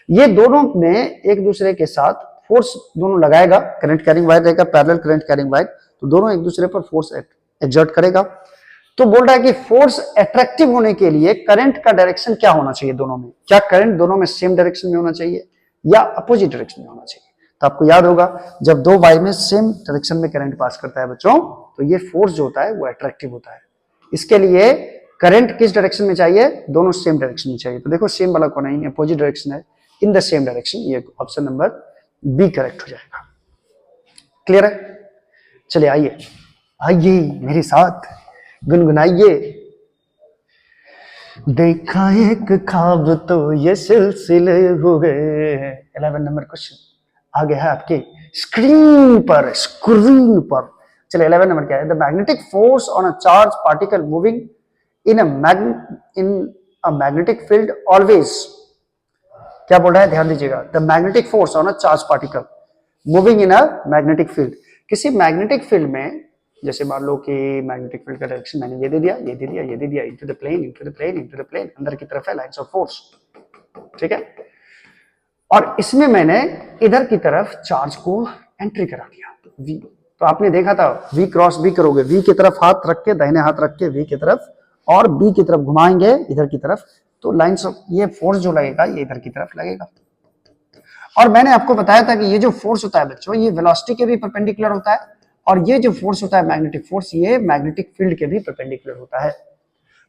ये दोनों में एक दूसरे के साथ फोर्स दोनों लगाएगा, करंट कैरिंग वायर रहेगा, पैरेलल करंट कैरिंग वायर, तो दोनों एक दूसरे पर फोर्स एक्सर्ट करेगा। तो बोल रहा है कि फोर्स अट्रैक्टिव होने के लिए करंट का डायरेक्शन क्या होना चाहिए दोनों में? क्या करंट दोनों में सेम डायरेक्शन में होना चाहिए या अपोजिट डायरेक्शन में होना चाहिए? तो आपको याद होगा, जब दो वायर में सेम डायरेक्शन में करंट पास करता है बच्चों, तो ये फोर्स जो होता है वो अट्रैक्टिव होता है। इसके लिए करंट किस डायरेक्शन में चाहिए? दोनों सेम डायरेक्शन में चाहिए। तो देखो, सेम वाला कौन है? अपोजिट डायरेक्शन है, इन द सेम डायरेक्शन, ये ऑप्शन नंबर बी करेक्ट हो जाएगा। क्लियर है? चलिए आइए आइए मेरे साथ गुनगुनाइए। देखा एक ख्वाब तो ये सिलसिले हो गए। 11 नंबर क्वेश्चन आ गया है आपके स्क्रीन पर, स्क्रीन पर। चलिए 11 नंबर क्या है? The magnetic force on a charge particle moving in a magnetic field always. क्या बोल रहा है? ध्यान दीजिएगा। The magnetic force on a charge particle moving in a magnetic field. किसी मैग्नेटिक फील्ड में, जैसे मान लो कि मैग्नेटिक फील्ड का डायरेक्शन मैंने ये दे दिया, ये दे दिया, ये दे दिया, into the plane, into the plane, into the plane, अंदर की तरफ है लाइंस ऑफ फोर्स, ठीक है। और इसमें मैंने इधर की तरफ चार्ज को एंट्री करा दिया v। तो आपने देखा था v क्रॉस b करोगे, v की तरफ हाथ रख के, दाहिने हाथ रख के v की तरफ, और b की तरफ घुमाएंगे इधर की तरफ, तो लाइंस ऑफ, ये फोर्स जो लगेगा ये इधर की तरफ लगेगा। और मैंने आपको बताया था कि ये जो फोर्स होता है बच्चों, ये वेलोसिटी के भी परपेंडिकुलर होता है, और ये जो फोर्स होता है मैग्नेटिक फोर्स, ये मैग्नेटिक फील्ड के भी परपेंडिकुलर होता है।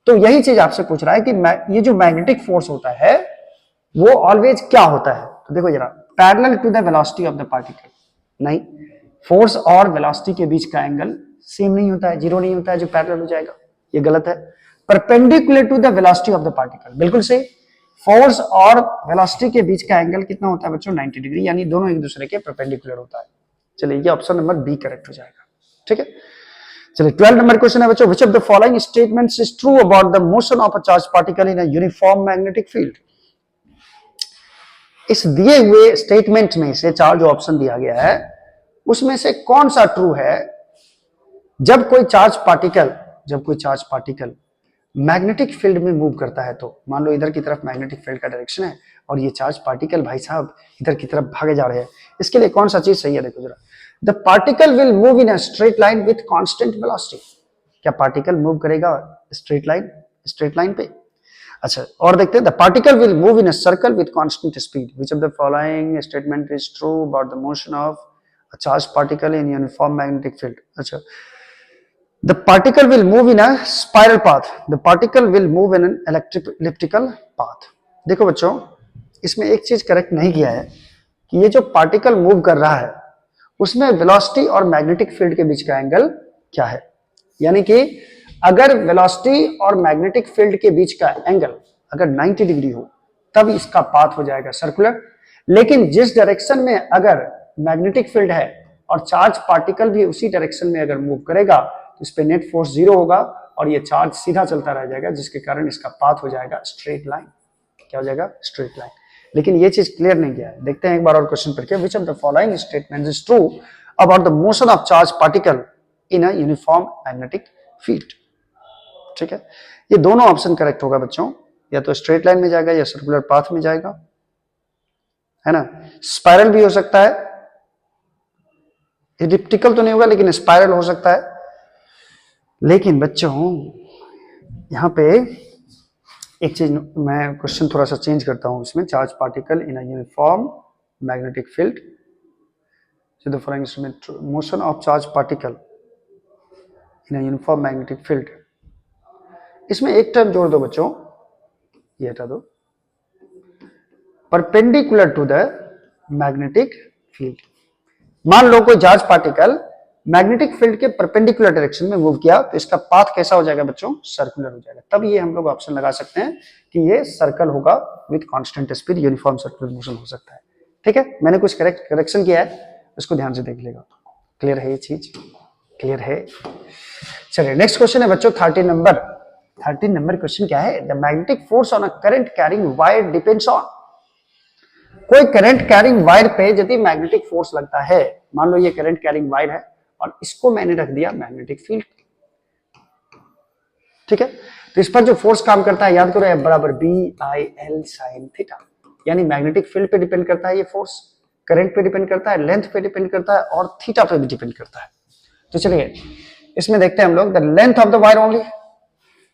तो यही चीज आपसे पूछ रहा है कि ये जो मैग्नेटिक फोर्स होता है वो ऑलवेज क्या होता है। तो देखो जरा, parallel to the velocity of the particle, नहीं, फोर्स और वेलोसिटी के बीच का एंगल सेम नहीं होता है, जीरो नहीं होता है जो पैरेलल हो जाएगा, ये गलत है। Perpendicular to the velocity of the particle, बिल्कुल सही। फोर्स और वेलोसिटी के बीच का एंगल कितना होता है बच्चों, 90 डिग्री, यानी दोनों एक दूसरे के परपेंडिकुलर होता है। चलिए ये ऑप्शन नंबर बी करेक्ट हो जाएगा, ठीक है। चलिए 12 नंबर क्वेश्चन है बच्चों, which of the following statements is true about the motion of a charge particle in a uniform magnetic field. इस दिए हुए स्टेटमेंट में से चार जो ऑप्शन दिया गया है उसमें से कौन सा ट्रू है। जब कोई चार्ज पार्टिकल मैग्नेटिक फील्ड में मूव करता है, तो मान लो इधर की तरफ मैग्नेटिक फील्ड का डायरेक्शन है और ये चार्ज पार्टिकल भाई साहब इधर की तरफ भागे जा रहे हैं, इसके लिए कौन सा चीज सही है, देखो जरा। The particle will move in a straight line with constant velocity. क्या पार्टिकल मूव करेगा स्ट्रेट लाइन पे? अच्छा, और देखते हैं, the particle will move in a circle with constant speed. Which of the following statement is true about the motion of a charge particle in uniform magnetic field. अच्छा, the particle will move in a spiral path, the particle will move in an elliptical path। देखो बच्चों, इसमें एक चीज करेक्ट नहीं किया है कि ये जो पार्टिकल मूव कर रहा है उसमें वेलोसिटी और मैग्नेटिक फील्ड के बीच का एंगल क्या है। यानी कि अगर वेलोसिटी और मैग्नेटिक फील्ड के बीच का एंगल अगर 90 डिग्री हो तब इसका पाथ हो जाएगा सर्कुलर, लेकिन जिस डायरेक्शन में अगर मैग्नेटिक फील्ड है और चार्ज पार्टिकल भी उसी डायरेक्शन में अगर मूव करेगा तो इस पे नेट फोर्स जीरो होगा और ये चार्ज सीधा चलता रह जाएगा, जिसके कारण इसका पाथ हो जाएगा स्ट्रेट लाइन। क्या हो जाएगा? Straight line. लेकिन ये चीज क्लियर नहीं किया है, देखते हैं एक बार और क्वेश्चन पढ़ के। Which of the following statement is true about the motion of charge particle in a uniform magnetic field. ठीक है, ये दोनों ऑप्शन करेक्ट होगा बच्चों, या तो स्ट्रेट लाइन में जाएगा या सर्कुलर पाथ में जाएगा, है ना। स्पाइरल भी हो सकता है, एलिप्टिकल तो नहीं होगा लेकिन स्पाइरल हो सकता है। लेकिन बच्चों यहां पे एक चीज मैं क्वेश्चन थोड़ा सा चेंज करता हूं इसमें। Charge particle in a uniform magnetic field, so the following instrument motion of charge particle in a uniform magnetic field। इसमें एक टर्म जोड़ दो बच्चों, ये हटा दो, perpendicular to the magnetic field. मान लो कोई चार्ज पार्टिकल मैग्नेटिक फील्ड के परपेंडिकुलर डायरेक्शन में मूव किया तो इसका पाथ कैसा हो जाएगा बच्चों? सर्कुलर हो जाएगा। तब ये हम लोग ऑप्शन लगा सकते हैं कि ये सर्कल होगा with constant speed, uniform circular motion हो सकता है। ठीक है, मैंने कुछ करेक्शन किया है, उसको ध्यान से देख लेगा। क्लियर है ये चीज? क्लियर है। चलिए नेक्स्ट क्वेश्चन है बच्चों 13 नंबर। 13 नंबर क्वेश्चन क्या है? The magnetic force on a current carrying wire depends on. कोई करंट कैरिंग वायर पे यदि मैग्नेटिक फोर्स लगता है, मान लो ये करंट कैरिंग वायर है और इसको मैंने रख दिया मैग्नेटिक फील्ड, ठीक है, तो इस पर जो फोर्स काम करता है याद करो, F बराबर BIL sin थीटा। यानी मैग्नेटिक फील्ड पे डिपेंड करता है ये फोर्स, करंट पे डिपेंड करता है, लेंथ पे डिपेंड करता है और थीटा पे भी डिपेंड करता है। तो चलिए इसमें देखते हैं हम लोग, the length of the wire only.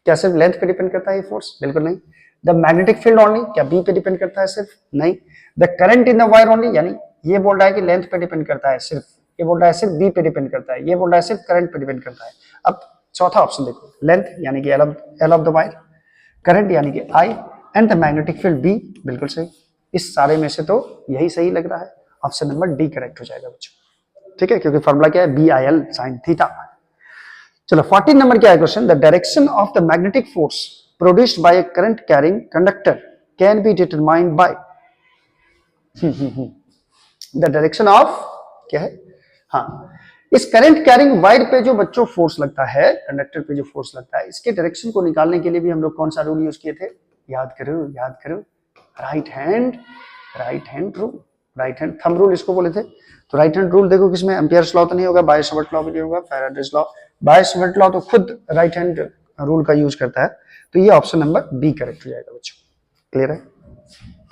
क्या सिर्फ लेंथ पे डिपेंड करता है ये फोर्स? बिल्कुल नहीं। द मैग्नेटिक फील्ड ओनली, क्या बी पे डिपेंड करता है सिर्फ? नहीं। The current in the wire only, यानी ये बोल रहा है कि लेंथ पे डिपेंड करता है सिर्फ, ये बोल रहा है सिर्फ बी पे डिपेंड करता है, ये बोल रहा है सिर्फ करंट पे डिपेंड करता है। अब चौथा ऑप्शन देखो, लेंथ यानी कि L of the wire, current यानी कि I, and the magnetic field B. बिल्कुल सही। इस सारे में से तो यही सही लग रहा है, ऑप्शन नंबर डी करेक्ट हो जाएगा बच्चों। ठीक है, क्योंकि फॉर्मूला क्या है? BIL sin theta. चलो 14 नंबर क्या है question? The direction of the magnetic force produced by A current carrying conductor can be determined by. The direction of क्या है? हाँ, इस करंट कैरिंग वायर पे जो बच्चों फोर्स लगता है, कंडक्टर पे जो फोर्स लगता है, इसके डायरेक्शन को निकालने के लिए भी हम लोग कौन सा रूल यूज किए थे? याद करो, right hand rule. Right hand thumb rule इसको बोले थे। तो राइट हैंड रूल देखो किसमें, एम्पियर्स लॉ तो नहीं होगा, बाय-सवर्ट लॉ भी नहीं होगा, फैराडेज लॉ। बाय-सवर्ट लॉ तो खुद राइट हैंड रूल का यूज करता है, तो ये ऑप्शन नंबर बी करेक्ट हो जाएगा बच्चों। क्लियर है?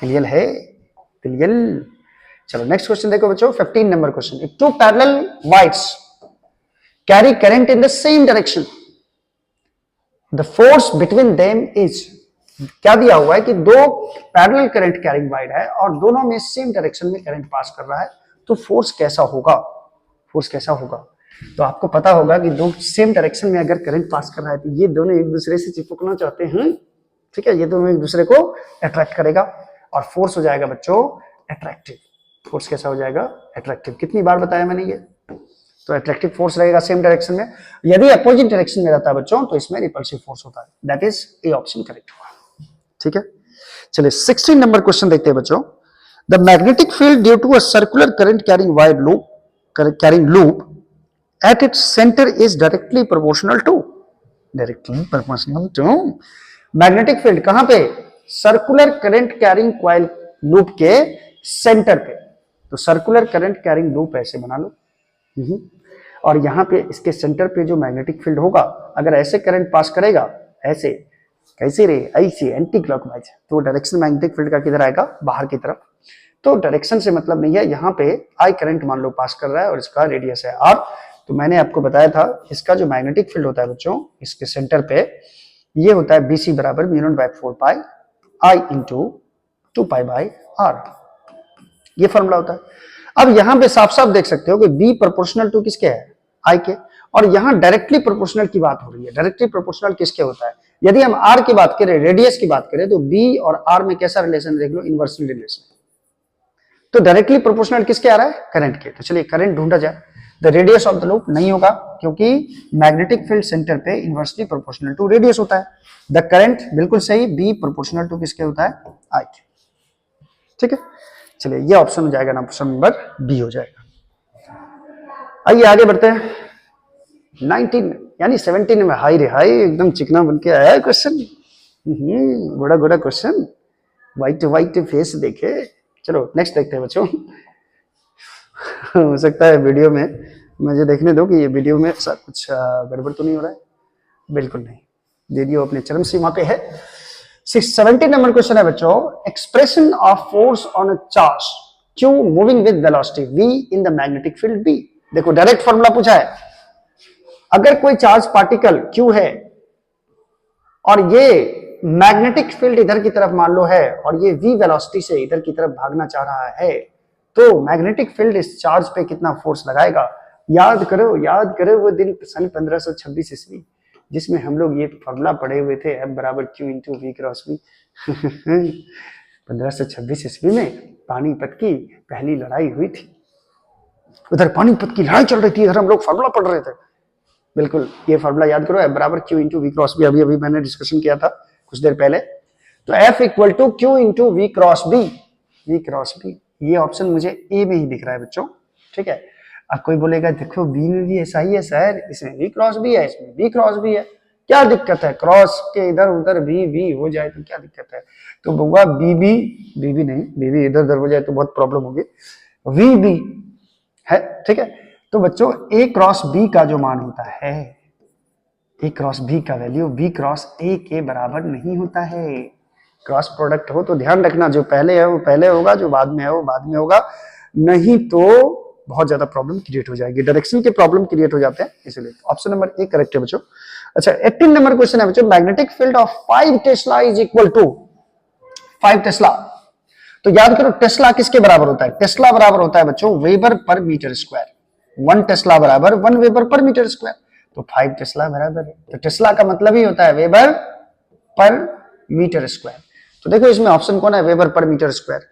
क्लियर है? क्लियर। चलो नेक्स्ट क्वेश्चन देखो बच्चों, 15 number question. If two parallel wires carry current in the same direction, the force between them is, क्या दिया हुआ है कि दो पैरेलल करंट कैरिंग वायर है और दोनों में सेम डायरेक्शन में करंट पास कर रहा है, तो फोर्स कैसा होगा? फोर्स कैसा होगा? तो आपको पता होगा कि दो सेम डायरेक्शन में अगर करंट पास कर रहा है तो ये दोनों एक दूसरे से चिपकना चाहते हैं, ठीक है, ये दोनों एक दूसरे को अट्रैक्ट करेगा और फोर्स हो जाएगा बच्चों अट्रैक्टिव। फोर्स कैसा हो जाएगा? अट्रैक्टिव। कितनी बार बताया मैंने ये? तो अट्रैक्टिव फोर्स रहेगा सेम डायरेक्शन में। यदि अपोजिट डायरेक्शन में रहता है बच्चों तो इसमें रिपल्सिव फोर्स होता है। That is A option correct हुआ। ठीक है, चलिए 16 नंबर क्वेश्चन देखते हैं बच्चों। The magnetic field due to a circular current carrying wire loop at its center is directly proportional to magnetic field कहां पे? Circular current carrying coil loop के सेंटर पे। तो सर्कुलर करंट कैरिंग लूप ऐसे बना लो, और यहां पे इसके सेंटर पे जो मैग्नेटिक फील्ड होगा, अगर ऐसे करंट पास करेगा, ऐसे कैसे रे, ऐसे एंटी क्लॉकवाइज, तो डायरेक्शन मैग्नेटिक फील्ड का किधर आएगा? बाहर की तरफ। तो डायरेक्शन से मतलब नहीं है, यहाँ पे आई करंट मान लो पास कर रहा है और इसका रेडियस है आर। तो मैंने आपको बताया था इसका जो मैग्नेटिक फील्ड होता है बच्चों, इसके सेंटर पे ये होता है BC बराबर μ0/4 पाई I into 2 pi by R, ये फॉर्मूला होता है। अब यहां पे साफ साफ देख सकते हो कि B प्रोपोर्शनल टू किसके है? I के, और यहां डायरेक्टली प्रोपोर्शनल की बात हो रही है। डायरेक्टली प्रोपोर्शनल किसके होता है? यदि हम R की बात करें, रेडियस की बात करें, तो B और R में कैसा रिलेशन देख लो? Inversely relation. तो डायरेक्टली प्रोपोर्शनल किसके आ रहा है? करंट के। तो चलिए करंट ढूंढा जाए। The radius of the loop नहीं होगा, क्योंकि मैग्नेटिक फील्ड सेंटर पे इनवर्सली प्रोपोर्शनल टू रेडियस होता है। द करंट बिल्कुल सही, B प्रोपोर्शनल टू किसके होता है? I के। ठीक है, चलिए ये ऑप्शन हो जाएगा ना, ऑप्शन नंबर B हो जाएगा। आइए आगे बढ़ते हैं। 19 यानी 17 में हाई रे हाई एकदम चिकना बन के आया है क्वेश्चन, गोड़ा गोड़ा क्वेश्चन, व्हाइट व्हाइट फेस देखे। चलो नेक्स्ट देखते हैं बच्चों। हो सकता है वीडियो में मुझे देखने दो कि ये वीडियो में ऐसा कुछ गड़बड़ तो नहीं हो रहा है। बिल्कुल नहीं, वीडियो अपने चरम सीमा पे है। 17 नंबर क्वेश्चन है बच्चों, expression of force on a charge Q moving with velocity V in the magnetic field B। देखो डायरेक्ट फॉर्मूला पूछा है, अगर कोई चार्ज पार्टिकल Q है और ये मैग्नेटिक फील्ड इधर की तरफ मान लो है और ये V वेलोसिटी से इधर की तरफ भागना चाह रहा है, तो मैग्नेटिक फील्ड इस चार्ज पे कितना फोर्स लगाएगा? याद करो वो दिन सन 1526 ईस्वी, जिसमें हम लोग ये फॉर्मूला पढ़े हुए थे, F बराबर Q into V cross V। 1526 ईस्वी में पानीपत की पहली लड़ाई हुई थी। उधर पानीपत की लड़ाई चल रही थी, इधर हम लोग फॉर्मूला पढ़ रहे थे। बिल्कुल ये फॉर्मूला याद करो, F बराबर Q into V cross V। अभी अभी मैंने डिस्कशन किया था कुछ देर पहले। तो F equal to Q into V cross B, V cross B। ये ऑप्शन मुझे ए में ही दिख रहा है बच्चों। ठीक है, अब कोई बोलेगा देखो बी में भी ऐसा ही है सर, इसमें V क्रॉस B है, इसमें B क्रॉस B है, क्या दिक्कत है? क्रॉस के इधर उधर V हो जाए तो क्या दिक्कत है? तो होगा BB नहीं, BB इधर उधर हो जाए तो बहुत प्रॉब्लम होगी, VB है। ठीक है, तो बच्चों A क्रॉस B का जो मान होता है, A क्रॉस B का वैल्यू B क्रॉस A के बराबर नहीं होता है। क्रॉस प्रोडक्ट हो तो ध्यान रखना, जो पहले है वो पहले होगा, जो बाद में है वो बाद में होगा, नहीं तो बहुत ज्यादा प्रॉब्लम क्रिएट हो जाएगी। डायरेक्शन के प्रॉब्लम क्रिएट हो जाते हैं, इसलिए ऑप्शन नंबर ए करेक्ट है बच्चों। अच्छा 18 नंबर क्वेश्चन है बच्चों, magnetic field of 5 tesla is equal to 5 tesla. तो याद करो टेस्ला किसके बराबर होता है? टेस्ला बराबर होता है बच्चों वेबर पर मीटर स्क्वायर। 1 टेस्ला बराबर 1 वेबर पर मीटर स्क्वायर, तो 5 टेस्ला बराबर है। तो टेस्ला का मतलब ही होता है वेबर पर मीटर स्क्वायर। तो देखो इसमें ऑप्शन कौन है? वेबर पर मीटर स्क्वायर।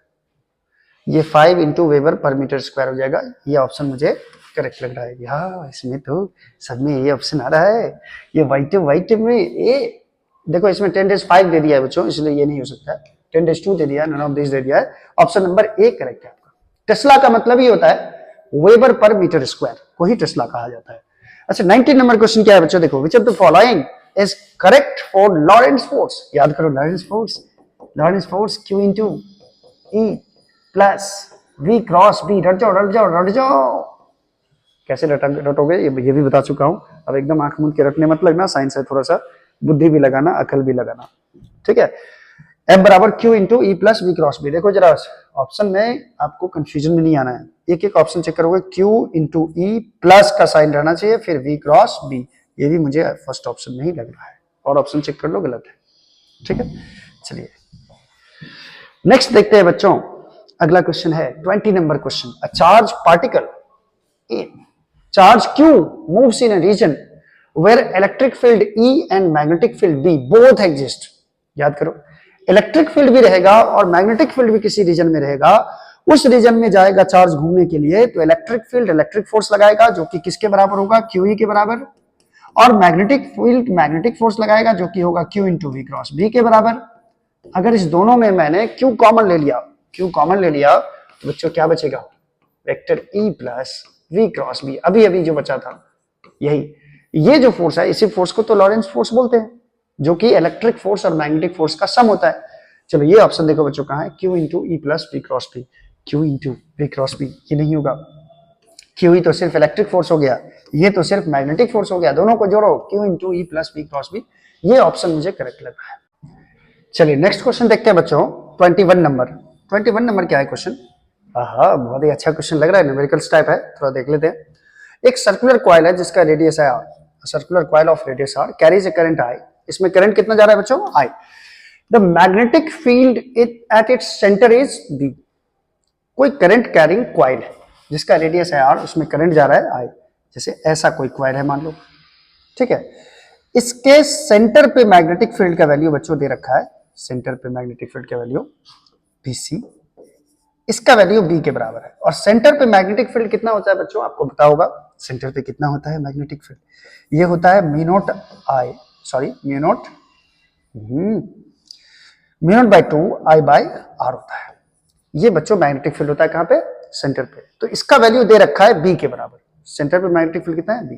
ये 5 इंटू वेबर पर मीटर स्क्वायर हो जाएगा। ये ऑप्शन मुझे करेक्ट लग रहा है। यार इसमें तो सब में ये ऑप्शन आ रहा है, ये व्हाइट में ये देखो इसमें 10⁵ दे दिया है बच्चों, इसलिए ये नहीं हो सकता। 10⁵ दे दिया, नन ऑफ दिस दे दिया है। ऑप्शन नंबर ए करेक्ट है आपका। टेस्ला का मतलब ही होता है वेबर पर मीटर स्क्वायर को ही टेस्ला कहा जाता है। अच्छा 19 नंबर क्वेश्चन क्या है बच्चों? देखो which of the following is correct for Lorentz force. याद करो Lorentz force Q into E plus V cross B, रट जाओ रट जाओ रट जाओ। कैसे रटोगे ये भी बता चुका हूं। अब एकदम आंख मूंद के रटने मत लगना, साइंस है थोड़ा सा बुद्धि भी लगाना, अकल भी लगाना, ठीक है। एफ बराबर Q into E plus V cross B. देखो जरा ऑप्शन में आपको कंफ्यूजन में नहीं आना है, एक एक ऑप्शन चेक करोगे, क्यू इंटू ई प्लस का साइन रहना चाहिए, फिर वी क्रॉस बी। ये भी मुझे फर्स्ट ऑप्शन में ही लग रहा है, और ऑप्शन चेक कर लो गलत है, ठीक है। चलिए नेक्स्ट देखते हैं बच्चों, अगला क्वेश्चन है 20 number question. A charge particle A charge q moves in a region where electric field E and magnetic field B both exist। याद करो, इलेक्ट्रिक फील्ड भी रहेगा और मैग्नेटिक फील्ड भी किसी रीजन में रहेगा, उस रीजन में जाएगा चार्ज घूमने के लिए, तो इलेक्ट्रिक फील्ड इलेक्ट्रिक फोर्स लगाएगा जो कि किसके बराबर होगा, QE के बराबर, और मैग्नेटिक फील्ड मैग्नेटिक फोर्स लगाएगा जो कि होगा Q into V cross B के बराबर। अगर इस दोनों में मैंने Q कॉमन ले लिया, Q कॉमन ले लिया तो बच्चों क्या बचेगा, vector E plus V cross B. अभी अभी जो बचा था यही, ये जो फोर्स है इसी फोर्स को तो लॉरेंस फोर्स बोलते हैं, जो कि इलेक्ट्रिक फोर्स और मैग्नेटिक फोर्स का सम होता है। चलो ये ऑप्शन देखो बच्चों कहां है, Q into E plus V cross B. Q into V cross B ये नहीं होगा, क्यू ई तो सिर्फ इलेक्ट्रिक फोर्स हो गया, ये तो सिर्फ मैग्नेटिक फोर्स हो गया, दोनों को जोड़ो Q into E plus V cross B. ये ऑप्शन मुझे करेक्ट लग रहा है। चलिए नेक्स्ट क्वेश्चन देखते हैं बच्चों, 21 नंबर। 21 नंबर क्या है क्वेश्चन, हाँ बहुत ही अच्छा क्वेश्चन लग रहा है, न्यूमेरिकल्स टाइप है, थोड़ा देख लेते हैं। एक सर्कुलर कॉइल है जिसका रेडियस है R, circular coil of radius R carries a current I. इसमें करंट कितना जा रहा है बच्चों, I. The magnetic field at its centre is B. कोई करंट कैरिंग कॉइल है जिसका रेडियस है आर, उसमें करंट जा रहा है आई, जैसे ऐसा कोई कॉइल है मान लो, ठीक है। इसके सेंटर पे मैग्नेटिक फील्ड का वैल्यू बच्चों दे रखा है, सेंटर पे मैग्नेटिक फील्ड का वैल्यू BC, इसका वैल्यू B के बराबर है। और सेंटर पे मैग्नेटिक फील्ड कितना होता है बच्चों, आपको पता होगा सेंटर पे कितना होता है मैग्नेटिक फील्ड, ये होता है mu naught I, sorry mu naught by 2 I by R होता है। ये बच्चों मैग्नेटिक फील्ड होता है कहां पे, सेंटर पे। तो इसका वैल्यू दे रखा है B के बराबर। सेंटर पे मैग्नेटिक फील्ड कितना है, B।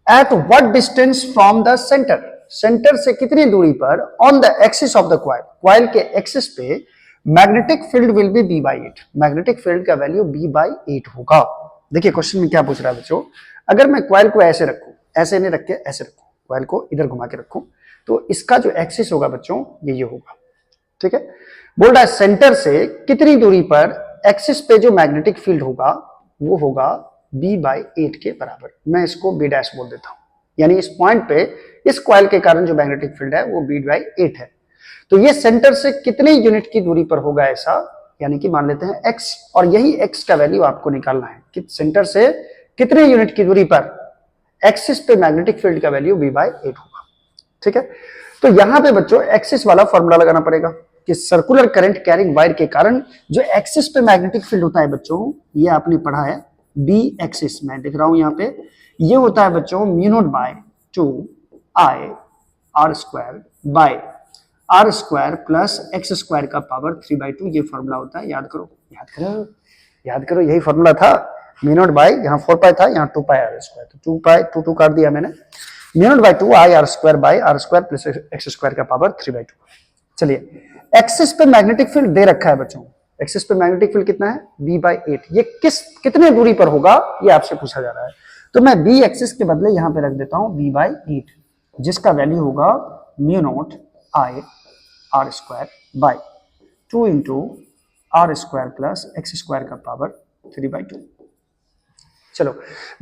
At what distance from the centre, centre से कितनी दूरी पर, on the axis of the coil, coil के एक्सिस पे magnetic field will be B by 8। Magnetic field का वैल्यू B by 8 होगा। देखिए क्वेश्चन में क्या पूछ रहा है बच्चों, अगर मैं कॉइल को ऐसे रखूं, ऐसे नहीं रख के ऐसे रखूं, कॉइल को इधर घुमा के रखूं, तो इसका जो एक्सिस होगा बच्चों ये होगा, ठीक है। बोल रहा है सेंटर से कितनी दूरी पर एक्सिस पे जो मैग्नेटिक फील्ड होगा वो होगा B by 8 के बराबर। मैं इसको B डैश बोल देता हूं, यानी इस पॉइंट पे इस कॉइल के कारण जो मैग्नेटिक फील्ड है वो B by 8 है। तो ये सेंटर से कितने यूनिट की दूरी पर होगा ऐसा, यानी कि मान लेते हैं x, और यही x का वैल्यू आपको निकालना है कि सेंटर से कितने यूनिट की दूरी पर एक्सिस पे मैग्नेटिक फील्ड का वैल्यू B by 8 होगा, ठीक है। तो यहां पे बच्चों एक्सिस वाला फॉर्मूला लगाना पड़ेगा कि सर्कुलर करंट कैरिंग वायर के कारण जो एक्सिस पे मैग्नेटिक फील्ड होता है बच्चों, ये आपने पढ़ा है B एक्सिस, मैं दिख रहा हूं यहाँ पे, ये होता है बच्चों mu naught by 2 I R square by R square plus X square का पावर 3/2, ये फॉर्मूला होता है। याद करो याद करो याद करो, यही फॉर्मूला था, म्यू नॉट बाय, यहाँ 4 पाई था, यहाँ 2 पाई R स्क्वायर, तो 2 पाई 2 काट दिया मैंने, mu naught by 2 I R square by R square plus X square का पावर 3/2। चलिए एक्सिस पे मैग्नेटिक फील्ड दे रखा है बच्चों, एक्सिस पे मैग्नेटिक फील्ड कितना है, B by 8। ये कितने दूरी पर होगा ये आपसे पूछा जा रहा है, तो मैं B एक्सिस के बदले यहाँ पे रख देता हूँ B by 8, जिसका वैल्यू होगा mu naught I R square bye 2 into R square plus X square का पावर 3/2। चलो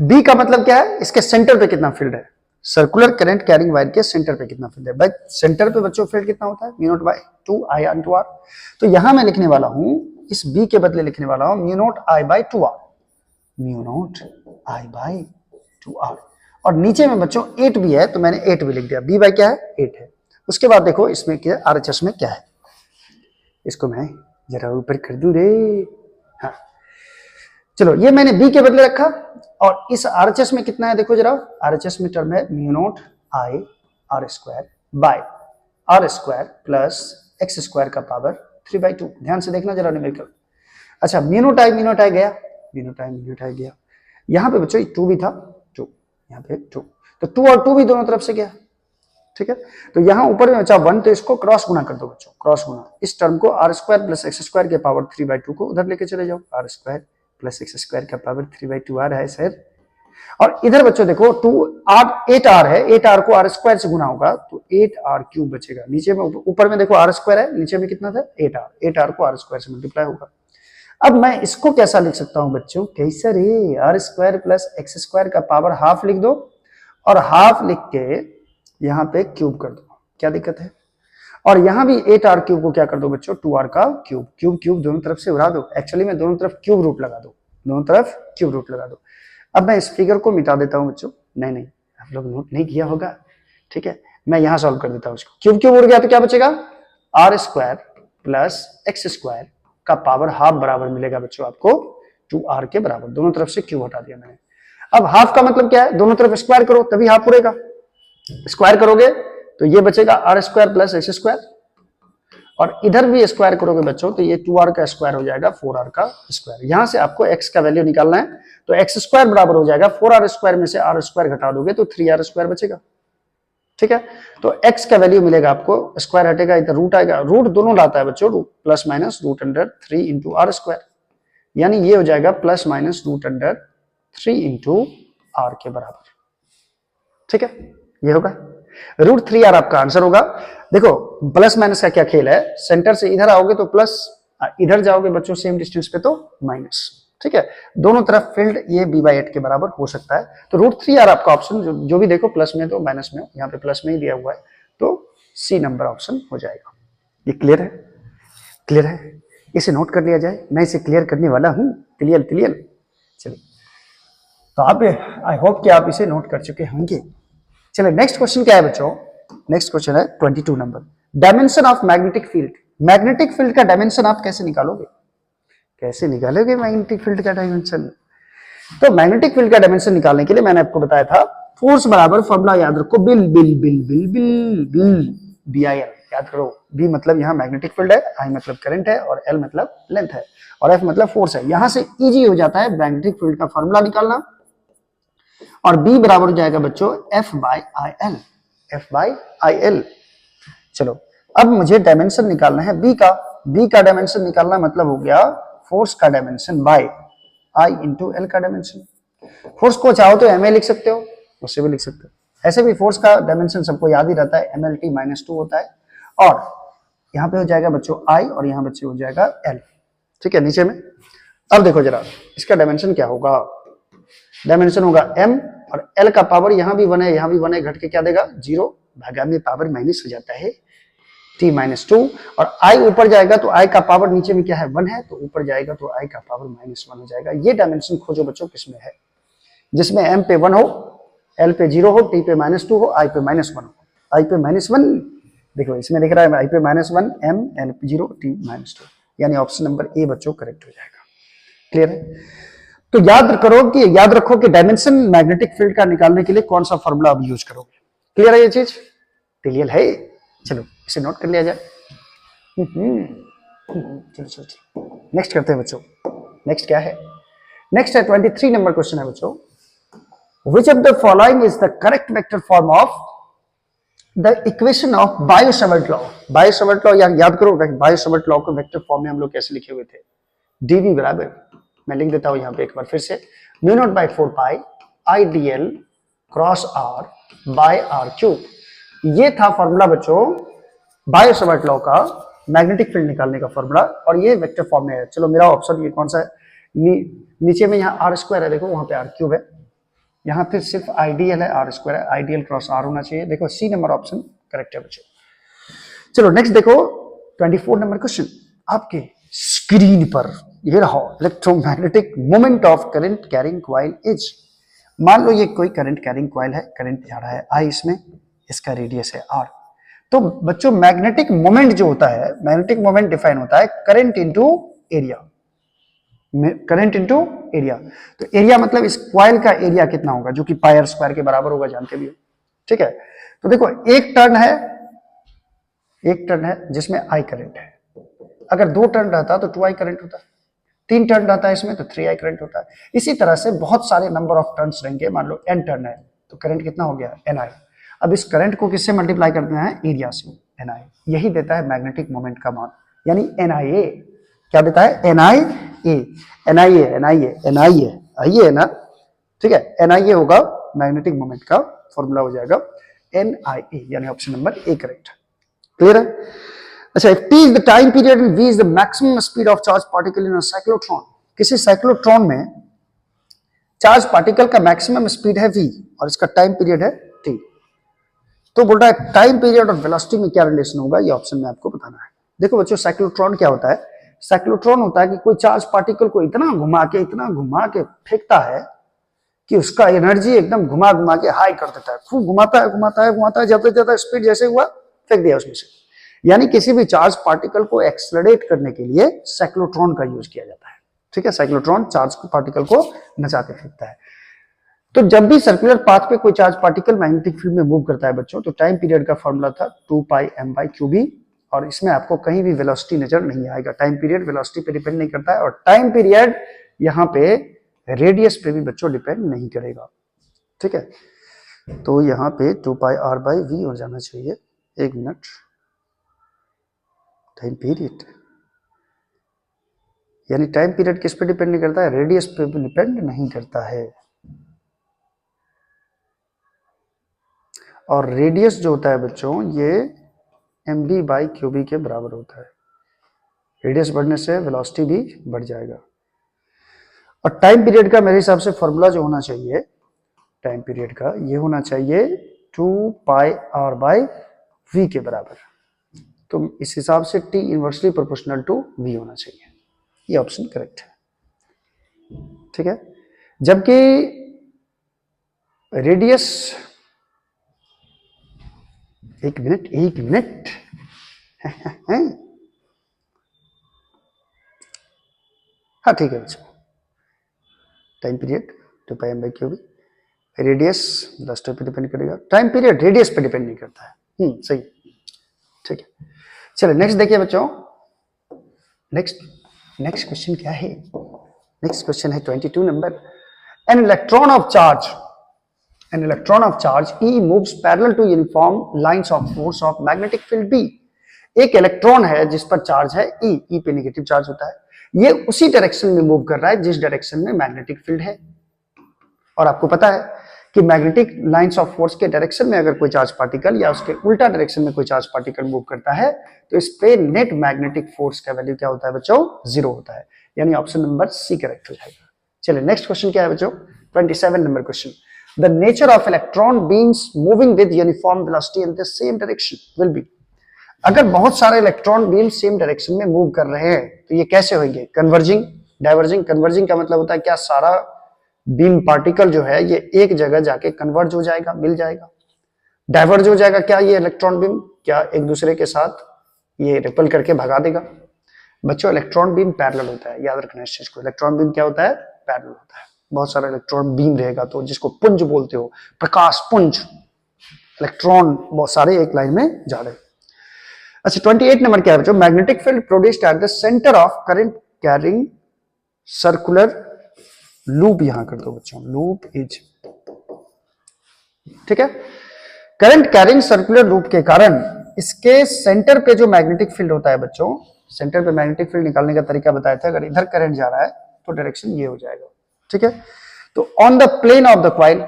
B का मतलब क्या है, इसके सेंटर पे कितना फील्ड है, सर्कुलर करंट कैरिंग वायर के सेंटर पे कितना फील्ड है। भाई सेंटर पे बच्चों फील्ड कितना होता है, mu naught by 2 I into R। तो यहां मैं लिखने वाला हूं, इस B के बदले लिखने वाला हूं mu naught I by 2R, mu naught I by 2R। और नीचे में बच्चों 8 भी है तो मैंने 8 भी लिख दिया, B बाय क्या है 8 है। उसके बाद देखो इसमें क्या RHS में क्या है, इसको मैं जरा ऊपर कर दूं रे, हाँ चलो ये मैंने B के बदले रखा, और इस RHS में कितना है देखो जरा, RHS में टर्म है mu naught I R square by R square plus X square का पावर 3/2। ध्यान से देखना जरा न्यूमेरिकल। अच्छा म्यू नॉट I गया, म्यू नॉट I गया, यहाँ पे बच्चों 2 भी था, 2 यहाँ पे 2, तो 2 और 2 भी दोनों तरफ से गया, ठीक है, तो यहाँ ऊपर में बचा 1, तो इसको क्रॉस गुना कर दो बच्चों, क्रॉस गुना। इस टर्म को r square plus X square के पावर 3/2 को उधर लेके चले जाओ, r square plus X square का पावर 3/2 आ रहा है सर। और इधर बच्चों देखो 8r है, 8r को r स्क्वायर से गुना होगा तो 8r क्यूब बचेगा। नीचे में ऊपर में देखो r स्क्वायर है, नीचे में कितना था 8r को r स्क्वायर से मल्टीप्लाई होगा। अब मैं इसको कैसा लिख सकता हूं बच्चों, कैसा रे, r square plus X square का पावर हाफ लिख दो और हाफ लिख के यहाँ पे क्यूब कर दो, क्या दिक्कत है। और यहाँ भी 8r क्यूब को क्या कर दो बच्चों, 2r का क्यूब, क्यूब क्यूब दोनों तरफ से उड़ा दो। एक्चुअली में दोनों तरफ क्यूब रूट लगा दो, दोनों तरफ क्यूब रूट लगा दो। अब मैं इस फिगर को मिटा देता हूं बच्चों, नहीं आप लोग नोट नहीं किया होगा, ठीक है, मैं यहां सॉल्व कर देता हूं इसको। क्यूब क्यूब उड़ गया तो क्या बचेगा, r square plus X square का पावर हाफ बराबर मिलेगा बच्चों आपको 2r के बराबर। दोनों तरफ से क्यूब हटा दिया मैंने। अब हाफ का मतलब क्या है, दोनों तरफ स्क्वायर करो तभी हाफ उड़ेगा। स्क्वायर करोगे तो ये बचेगा r square plus X square, और इधर भी स्क्वायर करोगे बच्चों तो ये 2r का स्क्वायर हो जाएगा 4r का स्क्वायर। यहां से आपको x का वैल्यू निकालना है, तो एक्स स्क्वायर बराबर हो जाएगा 4r स्क्वायर में से r स्क्वायर घटा दोगे तो 3r स्क्वायर बचेगा, ठीक है। तो x का वैल्यू मिलेगा आपको, स्क्वायर हटेगा इधर रूट आएगा, रूट दोनों लाता है बच्चों, root plus minus root under 3 into R square, यानी ये हो जाएगा plus minus root under 3 into R के बराबर, ठीक है। ये होगा रूट 3r आपका आंसर होगा। देखो प्लस माइनस का क्या खेल है, सेंटर से इधर आओगे तो प्लस, इधर जाओगे बच्चों सेम डिस्टेंस पे तो माइनस, ठीक है। दोनों तरफ फील्ड ये b/8 के बराबर हो सकता है, तो रूट 3r आपका ऑप्शन जो भी देखो प्लस में तो माइनस में, यहाँ पे प्लस में ही दिया हुआ है, तो सी नंबर ऑप्शन हो जाएगा। ये क्लियर है, क्लियर है, इसे नोट कर लिया जाए, मैं इसे क्लियर करने वाला हूं, क्लियर क्लियर। चलिए तो आप, आई होप कि आप इसे नोट कर चुके होंगे। चलिए नेक्स्ट क्वेश्चन क्या है बच्चों, नेक्स्ट क्वेश्चन है 22 number, dimension of magnetic field. Magnetic field का डायमेंशन आप कैसे निकालोगे, कैसे निकालोगे मैग्नेटिक फील्ड का डायमेंशन। तो मैग्नेटिक फील्ड का डायमेंशन निकालने के लिए मैंने आपको बताया था, फोर्स बराबर फॉर्मूला याद रखो, bill bill bill bill bill bill BIL, याद करो। B मतलब यहाँ मैग्नेटिक फील्ड है, I मतलब करंट है, और L मतलब लेंथ है, और F मतलब फोर्स है। यहां से इजी हो जाता है मैग्नेटिक फील्ड का फॉर्मूला निकालना, और B बराबर हो जाएगा बच्चों F/IL, F/IL। चलो अब मुझे डायमेंशन निकालना है B का, B का डायमेंशन निकालना मतलब हो गया फोर्स का dimension by I into L का डायमेंशन। फोर्स को चाहो तो MA लिख सकते हो, उससे भी लिख सकते हो, ऐसे भी फोर्स का डायमेंशन सबको याद ही रहता है, MLT-2 होता है, और यहाँ पे हो जाएगा बच्चों I और यहाँ बच्चे हो जाएगा L, ठीक है, नीचे में। अब देखो जरा इसका डायमेंशन क्या होगा, डायमेंशन होगा m, और L का पावर यहाँ भी 1 है, यहाँ भी 1 है, घट के क्या देगा 0, भागा में पावर माइनस हो जाता है T-2, और I ऊपर जाएगा तो I का पावर नीचे में क्या है 1 है, तो ऊपर जाएगा तो I का पावर -1 हो जाएगा। ये डायमेंशन खोजो बच्चों किसमें है, जिसमें m पे 1 हो, L पे 0 हो, T पे -2 हो, I पे -1 हो। I पे -1 देखो इसमें दिख रहा है, I पे -1, m, L पे 0, T -2, यानी ऑप्शन नंबर ए बच्चों करेक्ट हो जाएगा। क्लियर है। तो याद रखो कि डायमेंशन मैग्नेटिक फील्ड का निकालने के लिए कौन सा फॉर्मूला आप यूज करोगे। क्लियर है ये चीज, क्लियर है। चलो इसे नोट कर लिया जाए। चलो नेक्स्ट करते हैं बच्चों। नेक्स्ट क्या है, नेक्स्ट है 23 नंबर क्वेश्चन है बच्चों, विच of the following is the correct vector form of the equation of Biot-Savart law. Biot-Savart law याद करो, बायो-सावर्ट लॉ को वेक्टर फॉर्म में हम लोग कैसे लिखे हुए थे, dv बराबर, मैं लिख देता हूं यहां पे एक बार फिर से, μ0/4 pi IDL cross r by r cube. ये था फॉर्मूला बच्चों बायो-सावर्ट लॉ का, मैग्नेटिक फील्ड निकालने का फॉर्मूला, और ये वेक्टर फॉर्म में है। चलो मेरा ऑप्शन ये कौन सा है, नीचे में यहाँ r स्क्वायर है, देखो वहां पे r क्यूब है, यहाँ पे सिर्फ आइडियल है, r स्क्वायर है, आइडियल क्रॉस r होना चाहिए। देखो सी नंबर ऑप्शन करेक्ट है बच्चों। चलो नेक्स्ट देखो 24 नंबर क्वेश्चन आपके स्क्रीन पर, ये रहा, electromagnetic moment of current carrying coil is. मान लो ये कोई करंट कैरिंग कॉइल है, करंट जा रहा है I इसमें, इसका रेडियस है r। तो बच्चों मैग्नेटिक मोमेंट जो होता है, मैग्नेटिक मोमेंट डिफाइन होता है current into area, current into area. तो एरिया मतलब इस कॉइल का एरिया कितना होगा, जो कि पाई r स्क्वायर के बराबर होगा, जानते भी हो, ठीक है। तो देखो एक टर्न है जिसमें I करंट है, अगर 2 टर्न रहता तो 2I करंट होता, 3 टर्न रहता है इसमें तो 3I करंट होता है। इसी तरह से बहुत सारे नंबर ऑफ टर्न्स रहेंगे, मान लो n टर्न है तो करंट कितना हो गया NI, अब इस करंट को किससे मल्टीप्लाई करते हैं, एरिया से, NI, यही देता है मैग्नेटिक मोमेंट का मान, यानी NIA क्या देता है, NIA है ना, ठीक है, NIA होगा मैग्नेटिक मोमेंट का फॉर्मूला हो जाएगा NIA, यानी option number A correct. Clear है? अच्छा, if t is the time period and v is the maximum speed of charged particle in a cyclotron, किसी साइक्लोट्रॉन में चार्ज पार्टिकल का मैक्सिमम स्पीड है v और इसका टाइम पीरियड है t, तो बोल रहा है टाइम पीरियड और वेलोसिटी में क्या रिलेशन होगा, ये ऑप्शन में आपको बताना है। देखो बच्चों, साइक्लोट्रॉन क्या होता है, साइक्लोट्रॉन होता है कि कोई चार्ज पार्टिकल को इतना घुमा के फेंकता है कि उसका एनर्जी एकदम घुमा के हाई कर देता है, खूब घुमाता है, ज्यादा स्पीड जैसे हुआ फेंक दिया उसमें से। यानी किसी भी चार्ज पार्टिकल को एक्सेलरेट करने के लिए साइक्लोट्रॉन का यूज किया जाता है, ठीक है। साइक्लोट्रॉन चार्ज पार्टिकल को नचा के फेंकता है। तो जब भी सर्कुलर पाथ पे कोई चार्ज पार्टिकल मैग्नेटिक फील्ड में मूव करता है बच्चों, तो टाइम पीरियड का फॉर्मूला था 2πm/qb, और इसमें आपको कहीं भी वेलोसिटी नजर नहीं आएगा। टाइम पीरियड वेलोसिटी पे डिपेंड नहीं करता है, और टाइम पीरियड यहाँ पे रेडियस पे भी बच्चों डिपेंड नहीं करेगा, ठीक है। तो यहाँ पे 2πr/v हो जाना चाहिए। एक मिनट, टाइम पीरियड, यानी टाइम पीरियड किस पे डिपेंड नहीं करता है, रेडियस पे भी डिपेंड नहीं करता है। और रेडियस जो होता है बच्चों, ये mv/qb के बराबर होता है। रेडियस बढ़ने से वेलोसिटी भी बढ़ जाएगा। और टाइम पीरियड का मेरे हिसाब से फॉर्मूला जो होना चाहिए टाइम पीरियड का, ये होना चाहिए 2πr/v के बराबर। तो इस हिसाब से t inversely proportional to v होना चाहिए, ये ऑप्शन करेक्ट है, ठीक है। जबकि रेडियस, एक मिनट हाँ ठीक है बच्चों, time period 2πm/qb, radius velocity पे डिपेंड करेगा, टाइम पीरियड रेडियस पे डिपेंड नहीं करता है। सही, ठीक है। चलो नेक्स्ट देखिए बच्चों, नेक्स्ट क्वेश्चन क्या है, नेक्स्ट क्वेश्चन है 22 number. An electron of charge E moves parallel to uniform lines of force of magnetic field B। एक इलेक्ट्रॉन है जिस पर चार्ज है E पे नेगेटिव चार्ज होता है, ये उसी डायरेक्शन में मूव कर रहा है जिस डायरेक्शन में मैग्नेटिक फील्ड है। और आपको पता है कि मैग्नेटिक लाइंस ऑफ फोर्स के डायरेक्शन में अगर कोई चार्ज पार्टिकल या उसके उल्टा डायरेक्शन में कोई चार्ज पार्टिकल मूव करता है, तो इस पे नेट मैग्नेटिक फोर्स का वैल्यू क्या होता है बच्चों, 0 होता है, यानी ऑप्शन नंबर सी करेक्ट हो जाएगा। चलिए नेक्स्ट क्वेश्चन क्या है बच्चों, 27 number question. The nature of electron beings moving with uniform velocity in the same direction will be. अगर बहुत सारे इलेक्ट्रॉन बीम सेम डायरेक्शन में मूव कर रहे हैं तो ये कैसे होंगे, कन्वर्जिंग, डाइवर्जिंग। कन्वर्जिंग का मतलब होता है क्या, सारा बीम पार्टिकल जो है ये एक जगह जाके कन्वर्ज हो जाएगा, मिल जाएगा। डाइवर्ज हो जाएगा क्या, ये इलेक्ट्रॉन बीम क्या एक दूसरे के साथ ये रिपल करके भगा देगा। बच्चों इलेक्ट्रॉन बीम पैरेलल होता है, याद रखना इस चीज को, इलेक्ट्रॉन बीम क्या होता है, पैरेलल होता है। बहुत सारा इलेक्ट्रॉन बीम रहेगा तो जिसको पुंज बोलते हो, प्रकाश पुंज, इलेक्ट्रॉन बहुत सारे एक लाइन में जा रहे हैं। अच्छा 28 नंबर क्या है बच्चों, magnetic field produced at the centre of current carrying circular loop, यहां कर दो बच्चों, लूप इज, ठीक है। करंट कैरिंग सर्कुलर लूप के कारण इसके सेंटर पे जो मैग्नेटिक फील्ड होता है बच्चों, सेंटर पे मैग्नेटिक फील्ड निकालने का तरीका बताया था। अगर इधर करंट जा रहा है तो डायरेक्शन ये हो जाएगा, ठीक है। तो on the plane of the coil,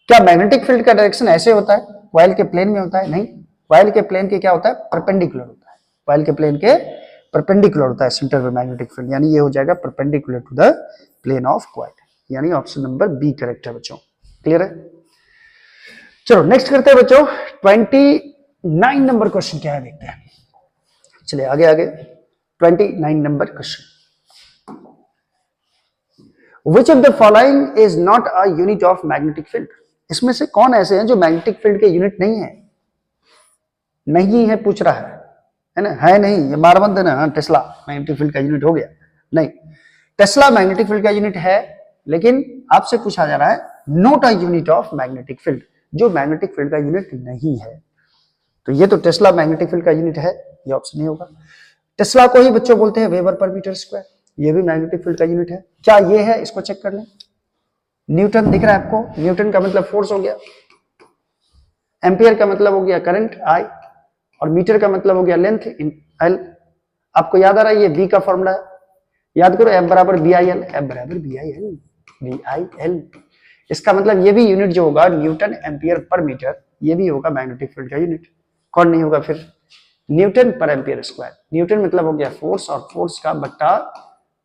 क्या मैग्नेटिक फील्ड का डायरेक्शन ऐसे होता है, कॉइल के प्लेन में होता है, नहीं, कॉइल के प्लेन के क्या होता है, परपेंडिकुलर होता है। कॉइल के प्लेन के परपेंडिकुलर होता है सेंटर पे मैग्नेटिक फील्ड, यानी ये हो जाएगा perpendicular to the plane of coil, यानी ऑप्शन नंबर बी करेक्ट है बच्चों। क्लियर है? चलो नेक्स्ट करते हैं बच्चों, 29 नंबर क्वेश्चन क्या है देखते हैं। चलिए आगे 29 number question. Which of the following is not a unit of magnetic field? इसमें से कौन ऐसे हैं जो मैग्नेटिक फील्ड के यूनिट नहीं है, नहीं है पूछ रहा है ना, है नहीं, ये मार मत देना, हाँ टेस्ला मैग्नेटिक फील्ड का यूनिट हो गया, नहीं, टेस्ला मैग्नेटिक फील्ड का यूनिट है, लेकिन आपसे पूछा जा रहा है not a unit of magnetic field, जो मैग्नेटिक फील्ड का यूनिट नहीं है। तो ये तो टेस्ला मैग्नेटिक फील्ड का यूनिट है, ये ऑप्शन नहीं होगा। टेस्ला को ही बच्चों बोलते हैं वेबर पर मीटर स्क्वायर, ये भी मैग्नेटिक फील्ड का यूनिट है। क्या ये है, इसको चेक कर लें। न्यूटन दिख रहा है आपको, न्यूटन का मतलब फोर्स हो गया, एम्पियर का मतलब हो गया करंट I, और मीटर का मतलब हो गया लेंथ इन L। आपको याद आ रहा है ये V का फॉर्मूला है, याद करो F बराबर BIL, F बराबर BIL। इसका मतलब ये भी यूनिट जो होगा न्यूटन एम्पियर पर मीटर, ये भी होगा मैग्नेटिक फील्ड का यूनिट। कौन नहीं होगा फिर? न्यूटन पर एम्पियर स्क्वायर। न्यूटन मतलब हो गया फोर्स, और फोर्स का बट्टा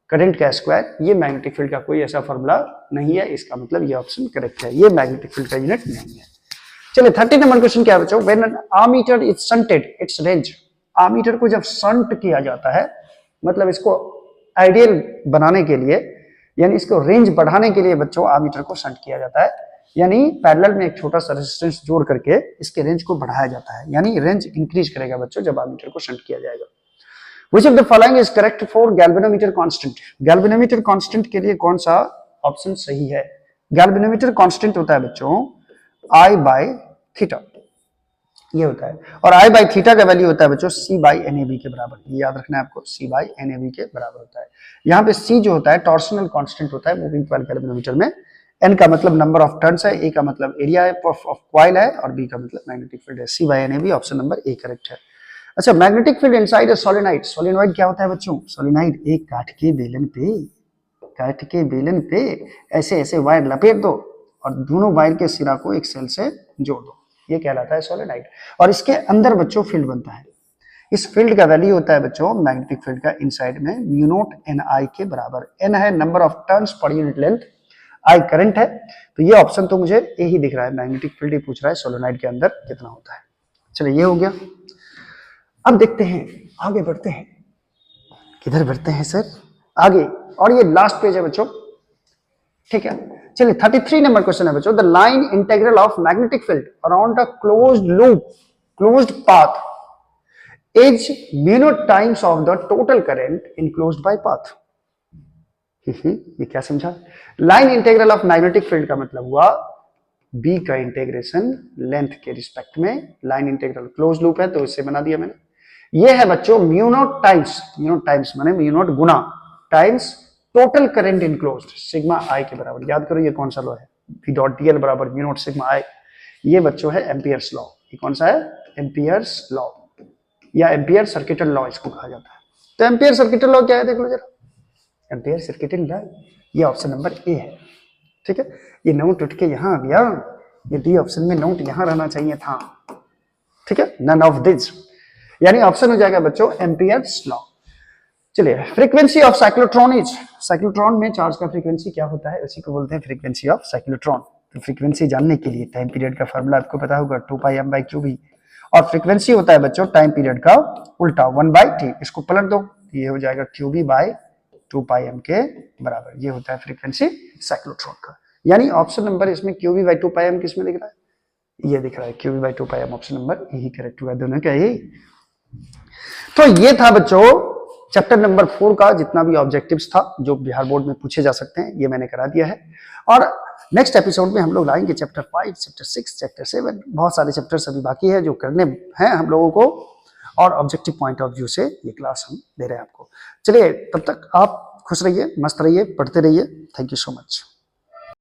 करंट का स्क्वायर। ये मैग्नेटिक फील्ड का कोई ऐसा फॉर्मूला नहीं है, इसका मतलब ये ऑप्शन करेक्ट है, ये मैग्नेटिक फील्ड का यूनिट नहीं है। चलिए 30 नंबर क्वेश्चन क्या बच्चों, when an ammeter is shunted it's range. Ammeter को जब शंट किया जाता है, मतलब इसको आइडियल बनाने के लिए, यानी इसको रेंज बढ़ाने के लिए बच्चों आमीटर को शंट किया जाता है, यानी पैरेलल में एक छोटा सा रेजिस्टेंस जोड़ करके इसके रेंज को बढ़ाया जाता है, यानी रेंज इंक्रीज करेगा बच्चों जब आमीटर को शंट किया जाएगा। Which of the following is correct for galvanometer constant? galvanometer constant के लिए कौन सा ऑप्शन सही है? galvanometer constant होता है बच्चों I by थीटा, ये होता है, और I by थीटा का वैल्यू होता है बच्चों C by NAB के बराबर। ये याद रखना है आपको, C by NAB के बराबर होता है। यहाँ पे C जो होता है टॉर्सनल कांस्टेंट होता है मूविंग कॉइल galvanometer में। N का मतलब नंबर ऑफ टर्न्स है, A का मतलब एरिया है ऑफ कॉइल है, और B का मतलब मैग्नेटिक फील्ड है। C by NAB option number A correct है। अच्छा, magnetic field inside a solenoid. Solenoid क्या होता है बच्चों? सोलेनोइड एक काठ के बेलन पे ऐसे ऐसे वायर लपेट दो और दोनों वायर के सिरा को एक सेल से जोड़ दो, ये कहलाता है सोलेनोइड। और इसके अंदर बच्चों फील्ड बनता है। इस फील्ड का वैल्यू होता है बच्चों मैग्नेटिक फील्ड का इनसाइड में म्यू नॉट NI के बराबर। N है number of turns per unit length, I current है, तो ये ऑप्शन तो मुझे ए ही दिख रहा है, मैग्नेटिक फील्ड ही पूछ रहा है सोलेनोइड के अंदर कितना होता है। चलिए ये हो गया। अब देखते हैं, आगे बढ़ते हैं। किधर बढ़ते हैं सर? आगे, और ये लास्ट पेज है बच्चों, ठीक है। चलिए 33 नंबर क्वेश्चन है बच्चों, the line integral of magnetic field around the closed loop closed path is mu naught times of the total current enclosed by path. ये क्या समझा? Line integral of magnetic field का मतलब हुआ बी का इंटीग्रेशन लेंथ के रिस्पेक्ट में। लाइन इंटीग्रल क्लोज लूप है तो इससे बना दिया मैंने। ये है बच्चों म्यू नॉट टाइम्स माने म्यू नॉट गुना times total current enclosed sigma आई के बराबर। याद करो ये कौन सा लॉ है? V डॉट dl बराबर म्यू नॉट सिग्मा आई। ये बच्चों है एम्पियर्स लॉ। ये कौन सा है? एम्पियर्स लॉ या एम्पियर सर्किटल लॉ इसको कहा जाता है। तो एम्पियर सर्किटल लॉ क्या है देख लो जरा। एम्पियर सर्किटल लॉ, ये ऑप्शन नंबर ए है, ठीक है। ये नोट उठ के यहां आ गया, ये डी ऑप्शन में नोट यहां रहना चाहिए था, ठीक है। नन ऑफ दिस, यानी ऑप्शन हो जाएगा बच्चों एम्पियर्स लॉ। चलिए, frequency of cyclotron is, cyclotron में चार्ज का फ्रीक्वेंसी क्या होता है, उसी को बोलते हैं फ्रीक्वेंसी ऑफ साइक्लोट्रॉन। तो फ्रीक्वेंसी जानने के लिए टाइम पीरियड का फार्मूला आपको पता होगा 2πm/qb, और फ्रीक्वेंसी होता है बच्चों टाइम पीरियड का उल्टा 1/t। इसको पलट दो, ये हो जाएगा qb/2πm के बराबर। ये होता है फ्रीक्वेंसी साइक्लोट्रॉन का। यानी ऑप्शन नंबर इसमें qb/2πm किस में दिख रहा है? ये दिख रहा है qb/2πm, ऑप्शन नंबर यही करेक्ट हुआ दोनों का ही। तो ये था बच्चों चैप्टर नंबर 4 का जितना भी ऑब्जेक्टिव्स था जो बिहार बोर्ड में पूछे जा सकते हैं, ये मैंने करा दिया है। और नेक्स्ट एपिसोड में हम लोग लाएंगे चैप्टर 5, चैप्टर 6, चैप्टर 7। बहुत सारे चैप्टर्स अभी बाकी है जो करने हैं हम लोगों को, और ऑब्जेक्टिव पॉइंट ऑफ व्यू से ये क्लास हम दे रहे हैं आपको। चलिए, तब तक आप खुश रहिए, मस्त रहिए, पढ़ते रहिए। Thank you so much.